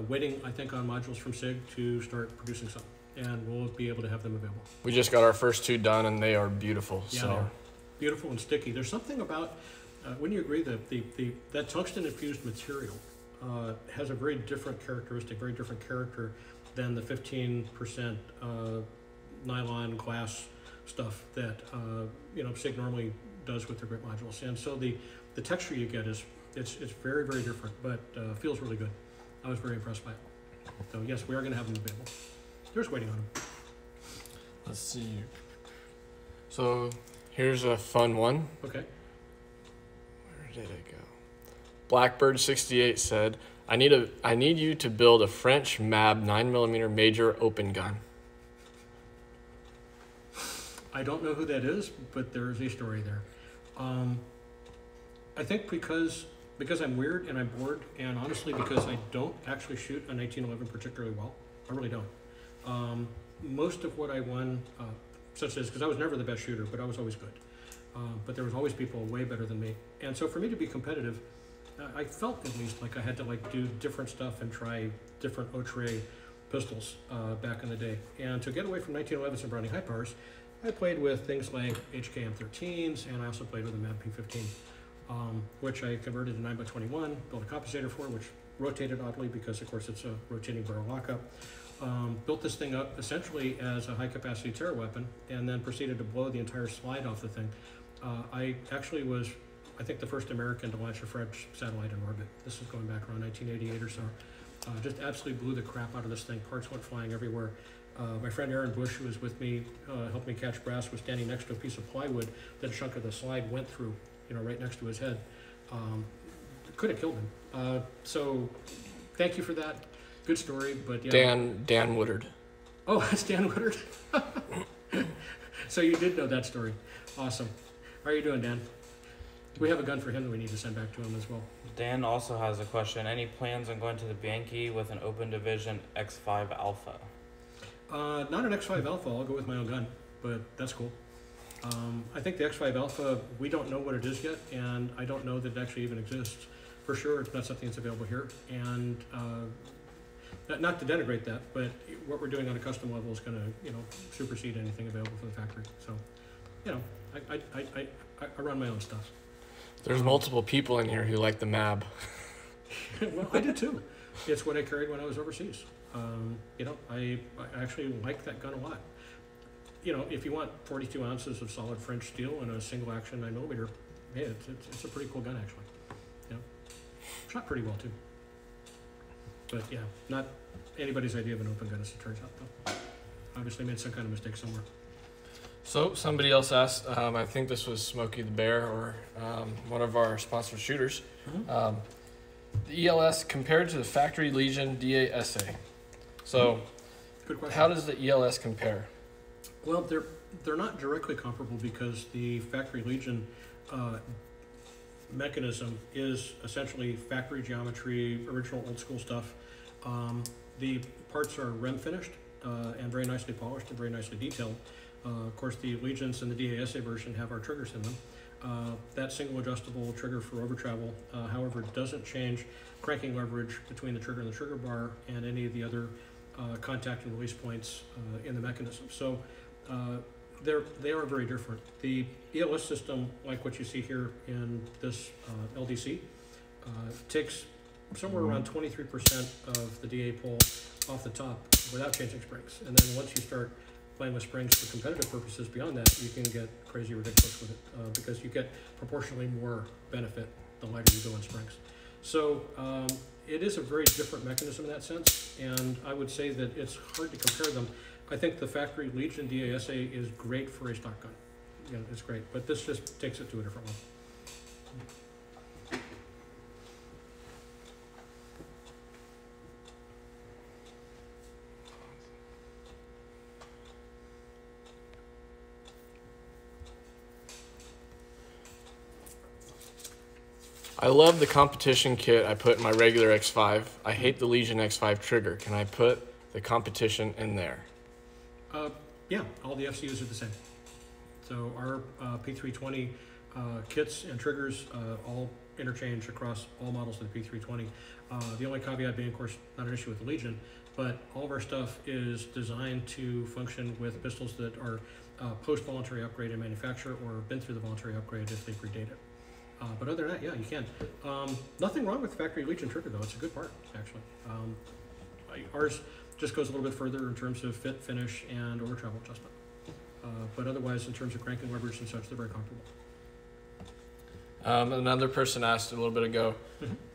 [SPEAKER 1] waiting, I think, on modules from SIG to start producing some, and we'll be able to have them available.
[SPEAKER 2] We just got our first two done, and they are beautiful.
[SPEAKER 1] Yeah,
[SPEAKER 2] so
[SPEAKER 1] they're beautiful and sticky. There's something about wouldn't you agree that that tungsten-infused material has a very different characteristic, very different character than the 15% nylon glass stuff that SIG normally does with their grit modules. And so the texture you get it's very, very different, but feels really good. I was very impressed by it. So yes, we are going to have them available. There's waiting on them.
[SPEAKER 2] Let's see. So here's a fun one.
[SPEAKER 1] Okay.
[SPEAKER 2] Where did it go? Blackbird68 said, I need you to build a French MAB 9mm major open gun.
[SPEAKER 1] I don't know who that is, but there's a story there. I think because I'm weird and I'm bored, and honestly because I don't actually shoot a 1911 particularly well. I really don't. Most of what I won, such as, because I was never the best shooter, but I was always good. But there was always people way better than me. And so for me to be competitive, I felt at least like I had to do different stuff and try different Autre pistols back in the day. And to get away from 1911s and Browning high powers, I played with things like HKM13s, and I also played with a MAB P15, which I converted to 9x21, built a compensator for, which rotated oddly because, of course, it's a rotating barrel lockup. Built this thing up essentially as a high-capacity terror weapon, and then proceeded to blow the entire slide off the thing. I actually was, I think, the first American to launch a French satellite in orbit. This is going back around 1988 or so. Just absolutely blew the crap out of this thing. Parts went flying everywhere. My friend Aaron Bush, who was with me, helped me catch brass, was standing next to a piece of plywood that a chunk of the slide went through, right next to his head. Could have killed him. So thank you for that. Good story, but yeah.
[SPEAKER 2] Dan Woodard.
[SPEAKER 1] Oh, that's Dan Woodard. So you did know that story. Awesome. How are you doing, Dan? We have a gun for him that we need to send back to him as well.
[SPEAKER 3] Dan also has a question. Any plans on going to the Bianchi with an open division X5 Alpha?
[SPEAKER 1] Not an X5 Alpha. I'll go with my own gun, but that's cool. I think the X5 Alpha, we don't know what it is yet, and I don't know that it actually even exists. For sure, it's not something that's available here. And not to denigrate that, but what we're doing on a custom level is going to, supersede anything available for the factory. So, I run my own stuff.
[SPEAKER 2] There's multiple people in here who like the MAB.
[SPEAKER 1] Well, I do too. It's what I carried when I was overseas. I actually like that gun a lot. If you want 42 ounces of solid French steel and a single action 9mm, hey, it's a pretty cool gun actually. Shot pretty well too. But yeah, not anybody's idea of an open gun as it turns out though. Obviously made some kind of mistake somewhere.
[SPEAKER 2] So somebody else asked, I think this was Smokey the Bear or one of our sponsored shooters. Mm-hmm. The ELS compared to the Factory Legion DASA. So
[SPEAKER 1] good question.
[SPEAKER 2] How does the ELS compare?
[SPEAKER 1] Well, they're not directly comparable because the Factory Legion mechanism is essentially factory geometry, original old school stuff. The parts are REM finished and very nicely polished and very nicely detailed. Of course, the Legions and the DASA version have our triggers in them. That single adjustable trigger for over travel, however, doesn't change cranking leverage between the trigger and the trigger bar and any of the other contact and release points in the mechanism. So they are very different. The ELS system, like what you see here in this LDC, takes somewhere around 23% of the DA pull off the top without changing springs. And then once you start playing with springs for competitive purposes beyond that, you can get crazy ridiculous with it because you get proportionally more benefit the lighter you go on springs. So it is a very different mechanism in that sense, and I would say that it's hard to compare them. I think the Factory Legion DASA is great for a stock gun. It's great, but this just takes it to a different level.
[SPEAKER 2] I love the competition kit I put in my regular X5. I hate the Legion X5 trigger. Can I put the competition in there?
[SPEAKER 1] Yeah, all the FCUs are the same. So our P320 kits and triggers all interchange across all models of the P320. The only caveat being, of course, not an issue with the Legion, but all of our stuff is designed to function with pistols that are post-voluntary upgrade in manufacture or been through the voluntary upgrade if they predate it. But other than that, yeah, you can. Nothing wrong with factory Legion trigger though. It's a good part, actually. Ours just goes a little bit further in terms of fit, finish, and over travel adjustment. But otherwise, in terms of cranking levers and such, they're very comfortable.
[SPEAKER 2] Another person asked a little bit ago,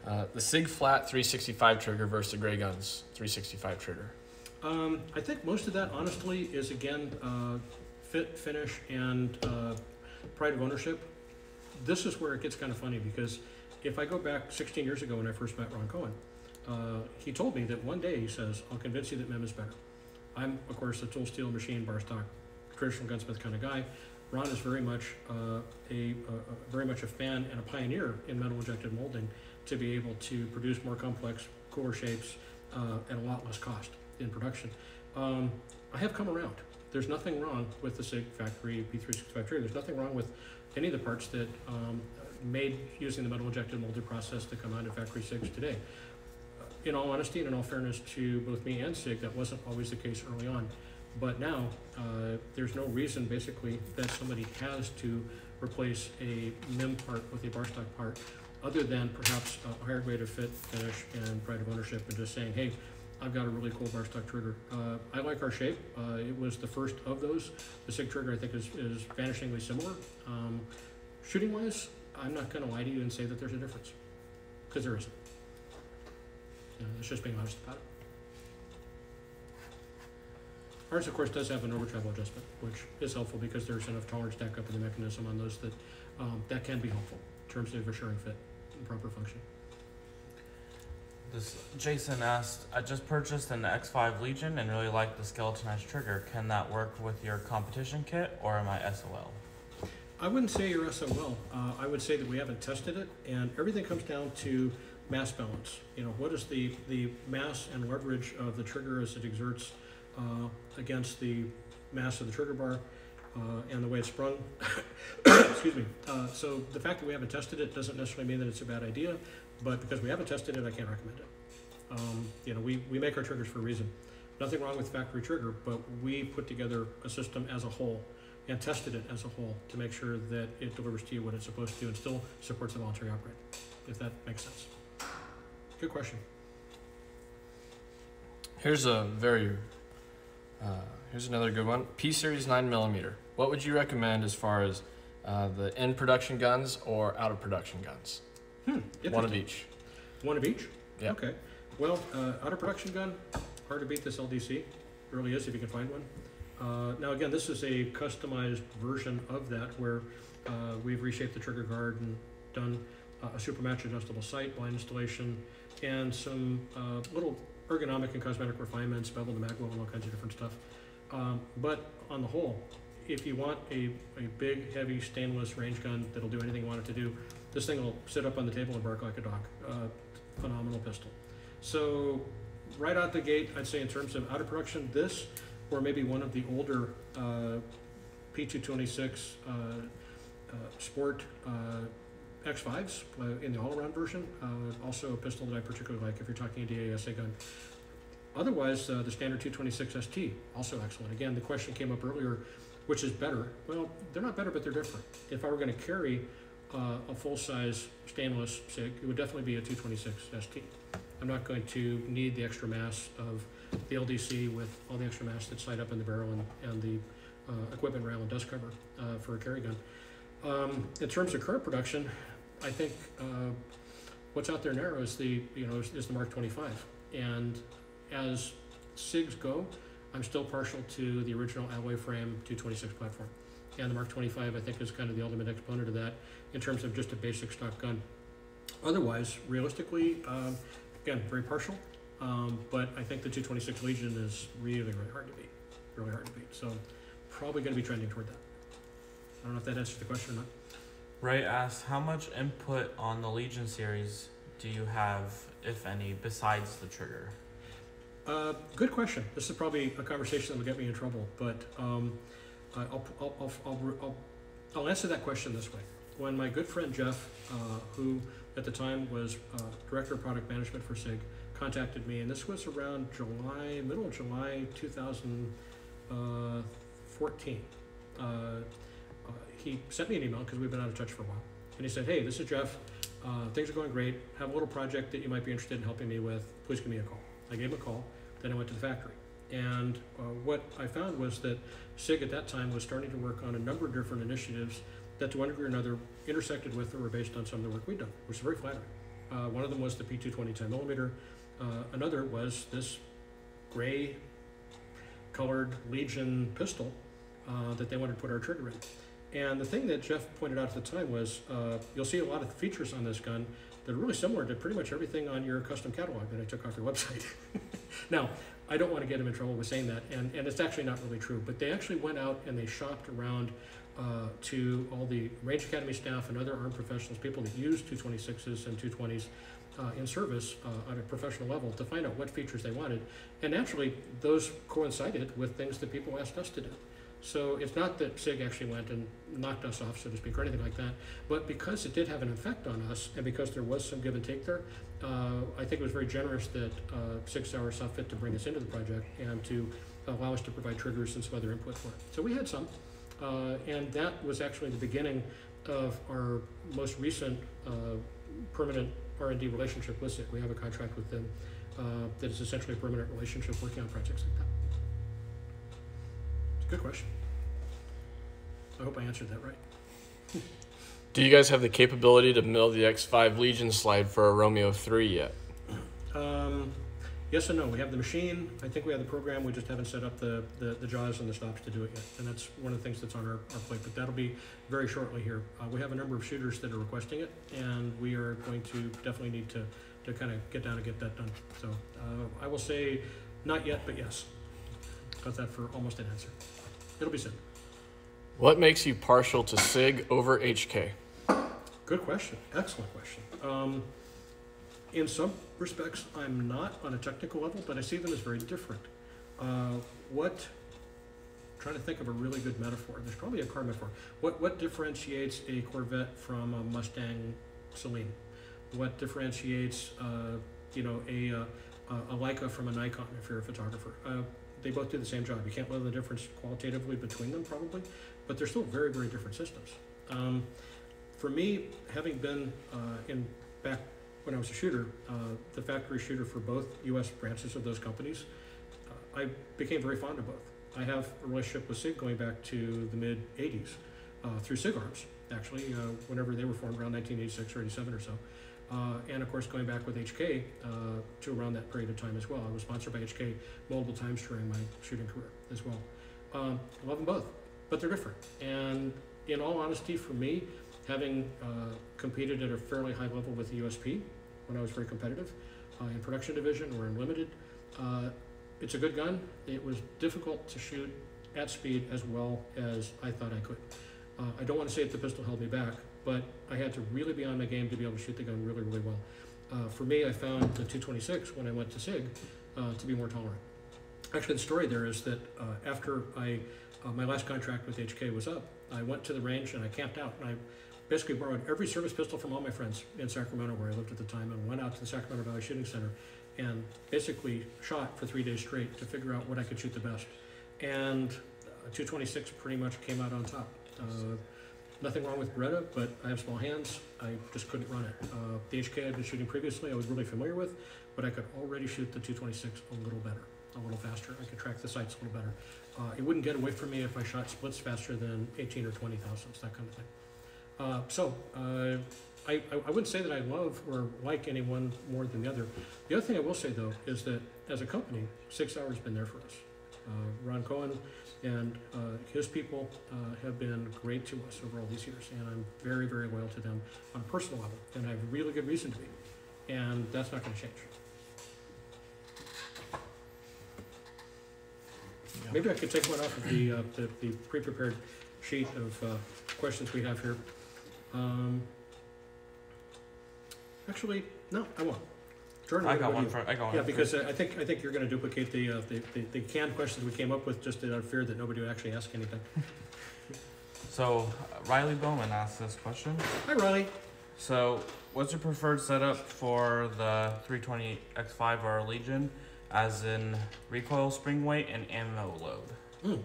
[SPEAKER 2] the SIG flat 365 trigger versus the Gray Guns 365 trigger.
[SPEAKER 1] I think most of that, honestly, is again fit, finish, and pride of ownership. This is where it gets kind of funny because if I go back 16 years ago when I first met Ron Cohen, he told me that one day he says, "I'll convince you that MEM is better." I'm, of course, a tool steel machine bar stock traditional gunsmith kind of guy. Ron is very much a fan and a pioneer in metal injected molding to be able to produce more complex, cooler shapes at a lot less cost in production. I have come around. There's nothing wrong with the SIG factory P365 trigger. There's nothing wrong with any of the parts that made using the metal injected molded process to come out of factory SIGs today. In all honesty and in all fairness to both me and SIG, that wasn't always the case early on. But now, there's no reason basically that somebody has to replace a MEM part with a bar stock part other than perhaps a higher grade of fit, finish, and pride of ownership and just saying, hey, I've got a really cool bar stock trigger. I like our shape. It was the first of those. The SIG trigger I think is vanishingly similar. Shooting wise, I'm not gonna lie to you and say that there's a difference, because there isn't. It's just being honest about it. Ours, of course, does have an over travel adjustment, which is helpful because there's enough tolerance stack up in the mechanism on those that that can be helpful in terms of assuring fit and proper function.
[SPEAKER 3] Jason asked, I just purchased an X5 Legion and really like the skeletonized trigger. Can that work with your competition kit or am I SOL?
[SPEAKER 1] I wouldn't say you're SOL. I would say that we haven't tested it, and everything comes down to mass balance. You know, what is the mass and leverage of the trigger as it exerts against the mass of the trigger bar and the way it's sprung. Excuse me. So the fact that we haven't tested it doesn't necessarily mean that it's a bad idea, but because we haven't tested it, I can't recommend it. You know, we make our triggers for a reason. Nothing wrong with factory trigger, but we put together a system as a whole and tested it as a whole to make sure that it delivers to you what it's supposed to and still supports the voluntary operate, if that makes sense. Good question.
[SPEAKER 2] Here's a here's another good one. P-Series 9mm. What would you recommend as far as the in production guns or out of production guns? One of each.
[SPEAKER 1] One of each?
[SPEAKER 2] Yeah.
[SPEAKER 1] Okay. Well, out of production gun, hard to beat this LDC. It really is if you can find one. Now again, this is a customized version of that where we've reshaped the trigger guard and done a super match adjustable sight, blind installation, and some little ergonomic and cosmetic refinements, bevel to mag weld, and all kinds of different stuff. But on the whole, if you want a big, heavy, stainless range gun that'll do anything you want it to do, this thing will sit up on the table and bark like a dog. Phenomenal pistol. So right out the gate, I'd say in terms of out of production, this or maybe one of the older P226 Sport X5s in the all-around version. Also a pistol that I particularly like if you're talking a DASA gun. Otherwise, the standard 226 ST, also excellent. Again, the question came up earlier, which is better? Well, they're not better, but they're different. If I were going to carry a full-size stainless SIG, it would definitely be a 226 ST. I'm not going to need the extra mass of the LDC with all the extra mass that's tied up in the barrel and the equipment rail and dust cover for a carry gun. In terms of current production, I think what's out there now is the Mark 25, and as SIGs go, I'm still partial to the original alloy frame 226 platform, and the Mark 25 I think is kind of the ultimate exponent of that in terms of just a basic stock gun. Otherwise, realistically, again, very partial, but I think the 226 Legion is really, really hard to beat, really hard to beat. So probably going to be trending toward that. I don't know if that answers the question or not.
[SPEAKER 3] Ray asks, how much input on the Legion series do you have, if any, besides the trigger?
[SPEAKER 1] Good question. This is probably a conversation that will get me in trouble, but I'll answer that question this way. When my good friend Jeff, who at the time was Director of Product Management for SIG, contacted me, and this was around middle of July 2014. He sent me an email because we've been out of touch for a while, and he said, hey, this is Jeff. Things are going great. Have a little project that you might be interested in helping me with. Please give me a call. I gave him a call. Then I went to the factory. And what I found was that SIG at that time was starting to work on a number of different initiatives that to one degree or another intersected with or were based on some of the work we'd done, which is very flattering. One of them was the P220 10mm. Another was this gray colored Legion pistol that they wanted to put our trigger in. And the thing that Jeff pointed out at the time was, you'll see a lot of the features on this gun that are really similar to pretty much everything on your custom catalog that I took off your website. Now, I don't want to get him in trouble with saying that, and it's actually not really true, but they actually went out and they shopped around to all the Range Academy staff and other armed professionals, people that use 226s and 220s in service on a professional level to find out what features they wanted. And naturally, those coincided with things that people asked us to do. So it's not that SIG actually went and knocked us off, so to speak, or anything like that, but because it did have an effect on us, and because there was some give and take there, I think it was very generous that SIG Sauer saw fit to bring us into the project and to allow us to provide triggers and some other input for it. So we had some, and that was actually the beginning of our most recent permanent R&D relationship with SIG. We have a contract with them that is essentially a permanent relationship working on projects like that. Good question. I hope I answered that right.
[SPEAKER 2] Do you guys have the capability to mill the X5 Legion slide for a Romeo 3 yet?
[SPEAKER 1] Yes and no. We have the machine. I think we have the program. We just haven't set up the jaws and the stops to do it yet. And that's one of the things that's on our plate. But that'll be very shortly here. We have a number of shooters that are requesting it, and we are going to definitely need to kind of get down and get that done. So I will say not yet, but yes. Got that for almost an answer. It'll be soon.
[SPEAKER 2] What makes you partial to SIG over HK?
[SPEAKER 1] Good question. Excellent question. In some respects, I'm not on a technical level, but I see them as very different. Trying to think of a really good metaphor. There's probably a car metaphor. What differentiates a Corvette from a Mustang Celine? What differentiates, a Leica from a Nikon if you're a photographer? They both do the same job. You can't know the difference qualitatively between them, probably, but they're still very, very different systems. For me, having been back when I was a shooter, the factory shooter for both U.S. branches of those companies, I became very fond of both. I have a relationship with SIG going back to the mid-'80s through SIG Arms, actually, whenever they were formed around 1986 or 87 or so. And of course, going back with HK to around that period of time as well. I was sponsored by HK multiple times during my shooting career as well. I love them both, but they're different. And in all honesty, for me, having competed at a fairly high level with the USP when I was very competitive in production division or in limited, it's a good gun. It was difficult to shoot at speed as well as I thought I could. I don't want to say that the pistol held me back, but I had to really be on my game to be able to shoot the gun really, really well. For me, I found the 226 when I went to SIG to be more tolerant. Actually, the story there is that after my last contract with HK was up, I went to the range and I camped out, and I basically borrowed every service pistol from all my friends in Sacramento, where I lived at the time, and went out to the Sacramento Valley Shooting Center and basically shot for 3 days straight to figure out what I could shoot the best. And 226 pretty much came out on top. Nothing wrong with Beretta, but I have small hands. I just couldn't run it. The HK I'd been shooting previously, I was really familiar with, but I could already shoot the 226 a little better, a little faster. I could track the sights a little better. It wouldn't get away from me if I shot splits faster than 18 or 20 thousandths, that kind of thing. I wouldn't say that I love or like any one more than the other. The other thing I will say, though, is that as a company, 6 Hour's been there for us. Ron Cohen and his people have been great to us over all these years, and I'm very, very loyal to them on a personal level, and I have really good reason to be, and that's not going to change. Yeah. Maybe I could take one off of the pre-prepared sheet of questions we have here. Actually, no, I won't. Jordan,
[SPEAKER 3] I got one.
[SPEAKER 1] Yeah, because I think you're going to duplicate the canned questions we came up with just out of fear that nobody would actually ask anything.
[SPEAKER 3] So Riley Bowman asked this question.
[SPEAKER 1] Hi, Riley.
[SPEAKER 3] So, what's your preferred setup for the 320 X5 or Legion, as in recoil, spring weight, and ammo load?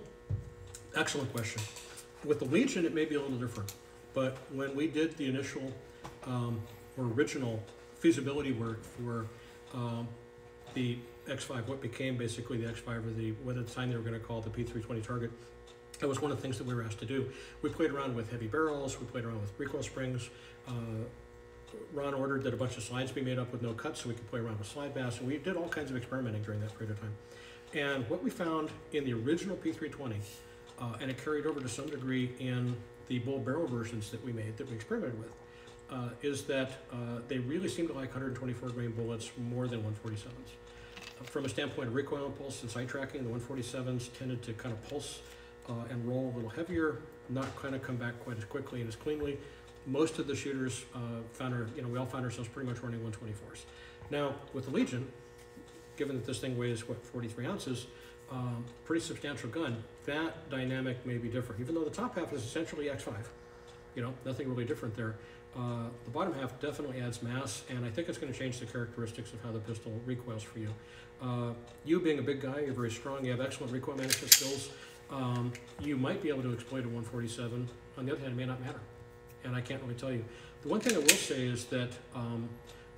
[SPEAKER 1] Excellent question. With the Legion, it may be a little different. but when we did the initial or original feasibility work for the X5, what became basically the X5, or what at the time they were going to call the P320 Target, that was one of the things that we were asked to do. We played around with heavy barrels, we played around with recoil springs. Ron ordered that a bunch of slides be made up with no cuts so we could play around with slide bass, and we did all kinds of experimenting during that period of time. And what we found in the original P320, and it carried over to some degree in the bull barrel versions that we made, that we experimented with, is that they really seem to like 124 grain bullets more than 147s. From a standpoint of recoil impulse and sight tracking, the 147s tended to kind of pulse and roll a little heavier, not kind of come back quite as quickly and as cleanly. Most of the shooters we all found ourselves pretty much running 124s. Now, with the Legion, given that this thing weighs, what, 43 ounces, pretty substantial gun, that dynamic may be different. Even though the top half is essentially X5, nothing really different there. The bottom half definitely adds mass, and I think it's going to change the characteristics of how the pistol recoils for you. You being a big guy, you're very strong, you have excellent recoil management skills, you might be able to exploit a 147. On the other hand, it may not matter, and I can't really tell you. The one thing I will say is that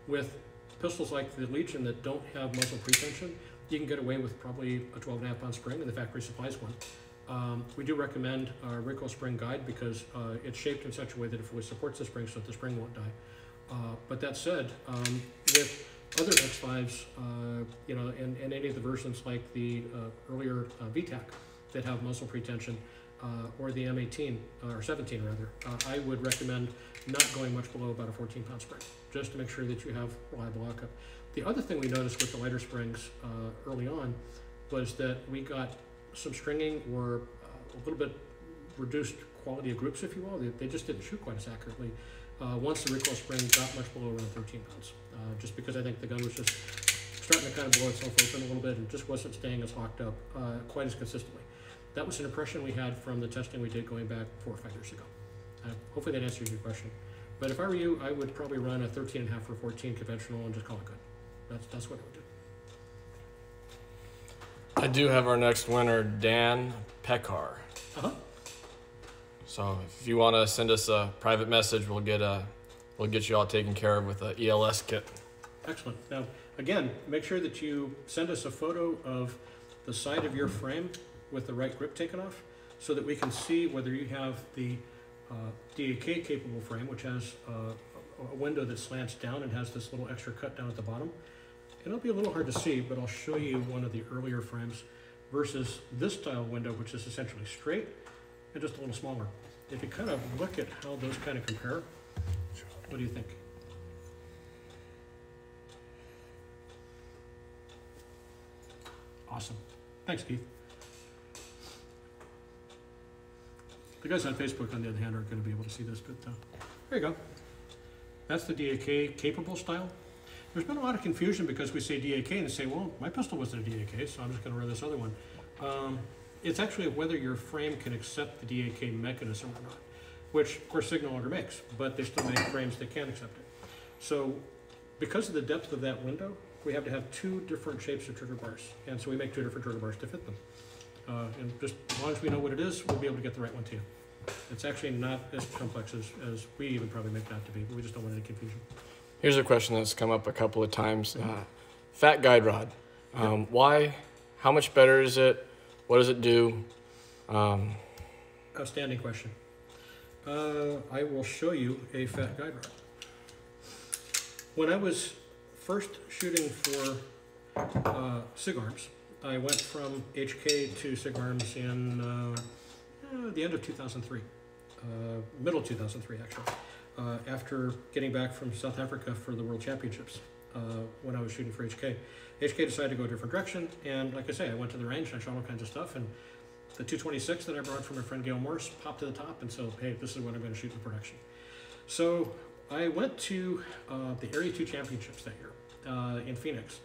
[SPEAKER 1] with pistols like the Legion that don't have muzzle pretension, you can get away with probably a 12.5 pound spring, and the factory supplies one. We do recommend our recoil spring guide because it's shaped in such a way that it fully supports the spring so that the spring won't die. But that said, with other X5s, and any of the versions like the earlier VTAC that have muzzle pretension, or the M18, or 17 rather, I would recommend not going much below about a 14 pound spring, just to make sure that you have reliable lockup. The other thing we noticed with the lighter springs early on was that we got some stringing or a little bit reduced quality of groups, if you will. They just didn't shoot quite as accurately once the recoil spring got much below around 13 pounds, just because I think the gun was just starting to kind of blow itself open a little bit and just wasn't staying as locked up quite as consistently. That was an impression we had from the testing we did going back 4 or 5 years ago. Hopefully that answers your question. But if I were you, I would probably run a 13.5 or 14 conventional and just call it good. That's what I would do.
[SPEAKER 2] I do have our next winner, Dan Pekar. So if you want to send us a private message, we'll get you all taken care of with an ELS kit.
[SPEAKER 1] Excellent. Now, again, make sure that you send us a photo of the side of your frame with the right grip taken off, so that we can see whether you have the DAK capable frame, which has a window that slants down and has this little extra cut down at the bottom. It'll be a little hard to see, but I'll show you one of the earlier frames versus this style window, which is essentially straight and just a little smaller. If you kind of look at how those kind of compare, what do you think? Awesome. Thanks, Keith. The guys on Facebook, on the other hand, aren't going to be able to see this, but there you go. That's the DAK capable style. There's been a lot of confusion because we say DAK and they say, well, my pistol wasn't a DAK, so I'm just going to run this other one. It's actually whether your frame can accept the DAK mechanism or not, which, of course, Signal Order makes, but they still make frames that can accept it. So because of the depth of that window, we have to have 2 different shapes of trigger bars, and so we make 2 different trigger bars to fit them. And just as long as we know what it is, we'll be able to get the right one to you. It's actually not as complex as we even probably make that to be, but we just don't want any confusion.
[SPEAKER 2] Here's a question that's come up a couple of times. Fat guide rod. Why? How much better is it? What does it do?
[SPEAKER 1] Outstanding question. I will show you a fat guide rod. When I was first shooting for SIG Arms, I went from HK to SIG Arms in the end of 2003, middle 2003 actually, after getting back from South Africa for the World Championships when I was shooting for HK. HK decided to go a different direction, and like I say, I went to the range and I shot all kinds of stuff, and the 226 that I borrowed from my friend Gail Morris popped to the top, and so, hey, this is what I'm going to shoot in production. So I went to the Area 2 Championships that year in Phoenix,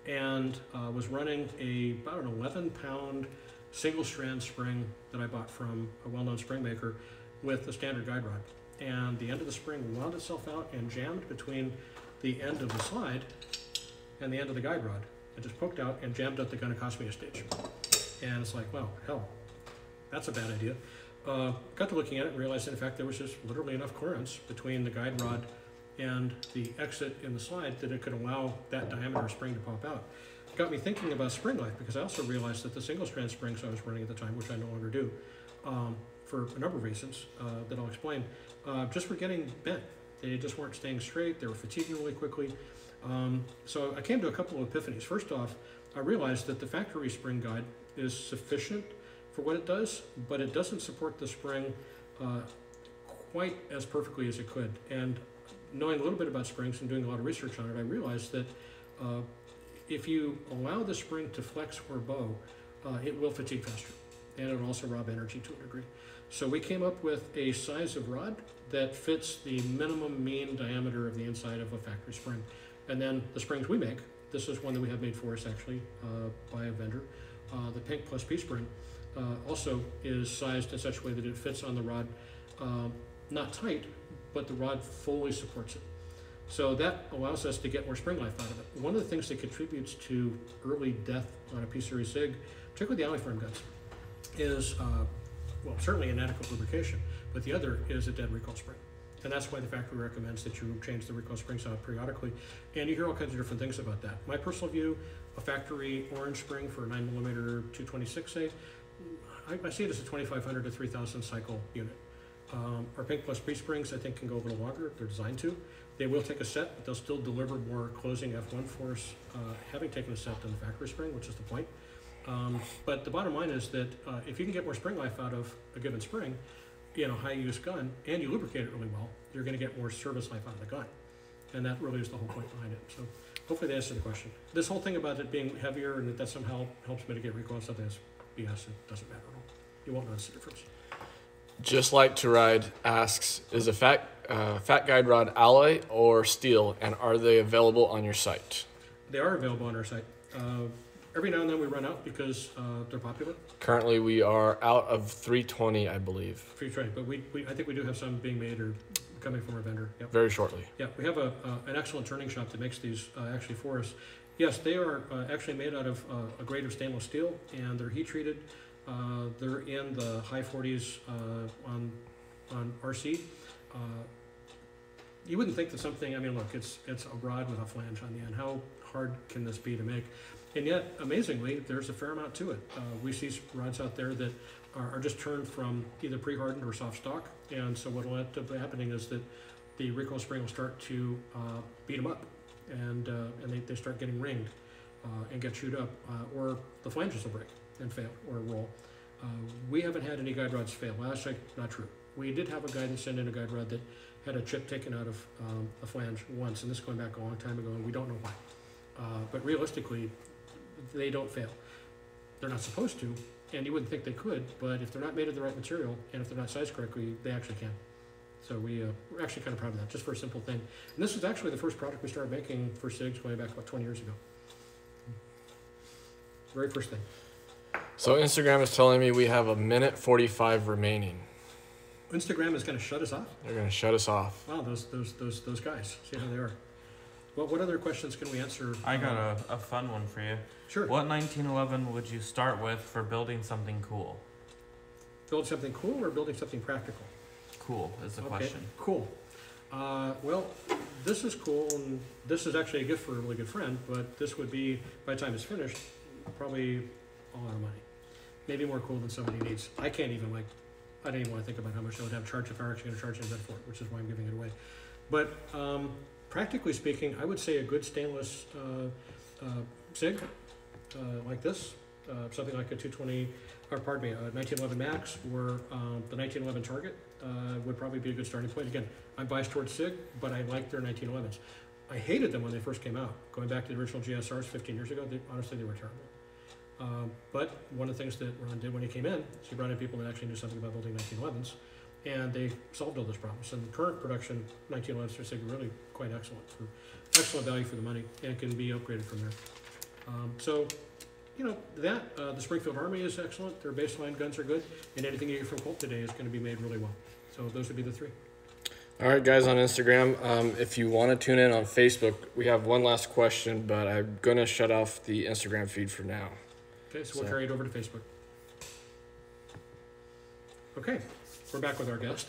[SPEAKER 1] and was running about an 11-pound single strand spring that I bought from a well-known spring maker with a standard guide rod. And the end of the spring wound itself out and jammed between the end of the slide and the end of the guide rod. It just poked out and jammed up the gun and cost me a stitch. And it's like, well, hell, that's a bad idea. got to looking at it and realized, in fact, there was just literally enough clearance between the guide rod and the exit in the slide that it could allow that diameter spring to pop out. It got me thinking about spring life, because I also realized that the single strand springs I was running at the time, which I no longer do, for a number of reasons that I'll explain, just were getting bent. They just weren't staying straight. They were fatiguing really quickly. So I came to a couple of epiphanies. First off, I realized that the factory spring guide is sufficient for what it does, but it doesn't support the spring quite as perfectly as it could. And knowing a little bit about springs and doing a lot of research on it, I realized that if you allow the spring to flex or bow, it will fatigue faster, and it'll also rob energy to a degree. So we came up with a size of rod that fits the minimum mean diameter of the inside of a factory spring. And then the springs we make, this is one that we have made for us actually by a vendor, the Pink Plus P spring, also is sized in such a way that it fits on the rod, not tight, but the rod fully supports it. So that allows us to get more spring life out of it. One of the things that contributes to early death on a P-Series SIG, particularly the alley frame guns, is, well, certainly inadequate lubrication, but the other is a dead recoil spring. And that's why the factory recommends that you change the recoil springs out periodically. And you hear all kinds of different things about that. My personal view, a factory orange spring for a 9mm 226, say, I see it as a 2,500 to 3,000 cycle unit. Our Pink Plus P springs, I think, can go a little longer. They're designed to. They will take a set, but they'll still deliver more closing F1 force, having taken a set than the factory spring, which is the point. But the bottom line is that if you can get more spring life out of a given spring, in a high-use gun, and you lubricate it really well, you're going to get more service life out of the gun. And that really is the whole point behind it. So hopefully that answered the question. This whole thing about it being heavier and that somehow helps mitigate recoil, something that's BS. It doesn't matter at all. You won't notice the difference.
[SPEAKER 2] Just Like to Ride asks, is a Fat Guide rod alloy or steel, and are they available on your site?
[SPEAKER 1] They are available on our site. Every now and then we run out because they're popular.
[SPEAKER 2] Currently, we are out of 320, I believe.
[SPEAKER 1] 320, but I think we do have some being made or coming from our vendor. Yep.
[SPEAKER 2] Very shortly.
[SPEAKER 1] Yeah, we have an excellent turning shop that makes these actually for us. Yes, they are actually made out of a grade of stainless steel, and they're heat treated. They're in the high 40s on RC. You wouldn't think that something, I mean, look, it's a rod with a flange on the end. How hard can this be to make? And yet, amazingly, there's a fair amount to it. We see rods out there that are just turned from either pre-hardened or soft stock. And so what will end up happening is that the recoil spring will start to beat them up. And they start getting ringed and get chewed up. Or the flanges will break and fail or roll. We haven't had any guide rods fail. Well, that's not true. We did have a guy that sent in a guide rod that had a chip taken out of a flange once. And this is going back a long time ago, and we don't know why. But realistically, they don't fail. They're not supposed to, and you wouldn't think they could, but if they're not made of the right material, and if they're not sized correctly, they actually can. So we're actually kind of proud of that, just for a simple thing. And this was actually the first product we started making for SIGs going back about 20 years ago. Very first thing.
[SPEAKER 2] So Instagram is telling me we have 1:45 remaining.
[SPEAKER 1] Instagram is going to shut us off?
[SPEAKER 2] They're going to shut us off.
[SPEAKER 1] Wow, those guys. See how they are. Well, what other questions can we answer?
[SPEAKER 3] I got a fun one for you.
[SPEAKER 1] Sure.
[SPEAKER 3] What 1911 would you start with for building something cool?
[SPEAKER 1] Build something cool or building something practical?
[SPEAKER 3] Cool is the question.
[SPEAKER 1] Cool. Well, this is cool, and this is actually a gift for a really good friend, but this would be, by the time it's finished, probably a lot of money. Maybe more cool than somebody needs. I don't even want to think about how much I would have charged if I were actually going to charge them for it, which is why I'm giving it away. But practically speaking, I would say a good stainless SIG like this, something like a 1911 Max or the 1911 Target would probably be a good starting point. Again, I'm biased towards SIG, but I like their 1911s. I hated them when they first came out. Going back to the original GSRs 15 years ago, honestly, they were terrible. But one of the things that Ron did when he came in is he brought in people that actually knew something about building 1911s, and they solved all those problems. And the current production 1911s are SIG really quite excellent, for excellent value for the money, and can be upgraded from there. So, you know, the Springfield Army is excellent. Their baseline guns are good, and anything you get from Colt today is going to be made really well. So those would be the three.
[SPEAKER 2] All right, guys, on Instagram, if you want to tune in on Facebook, we have one last question, but I'm going to shut off the Instagram feed for now.
[SPEAKER 1] Okay, so we'll carry it over to Facebook. Okay. We're back with our guest.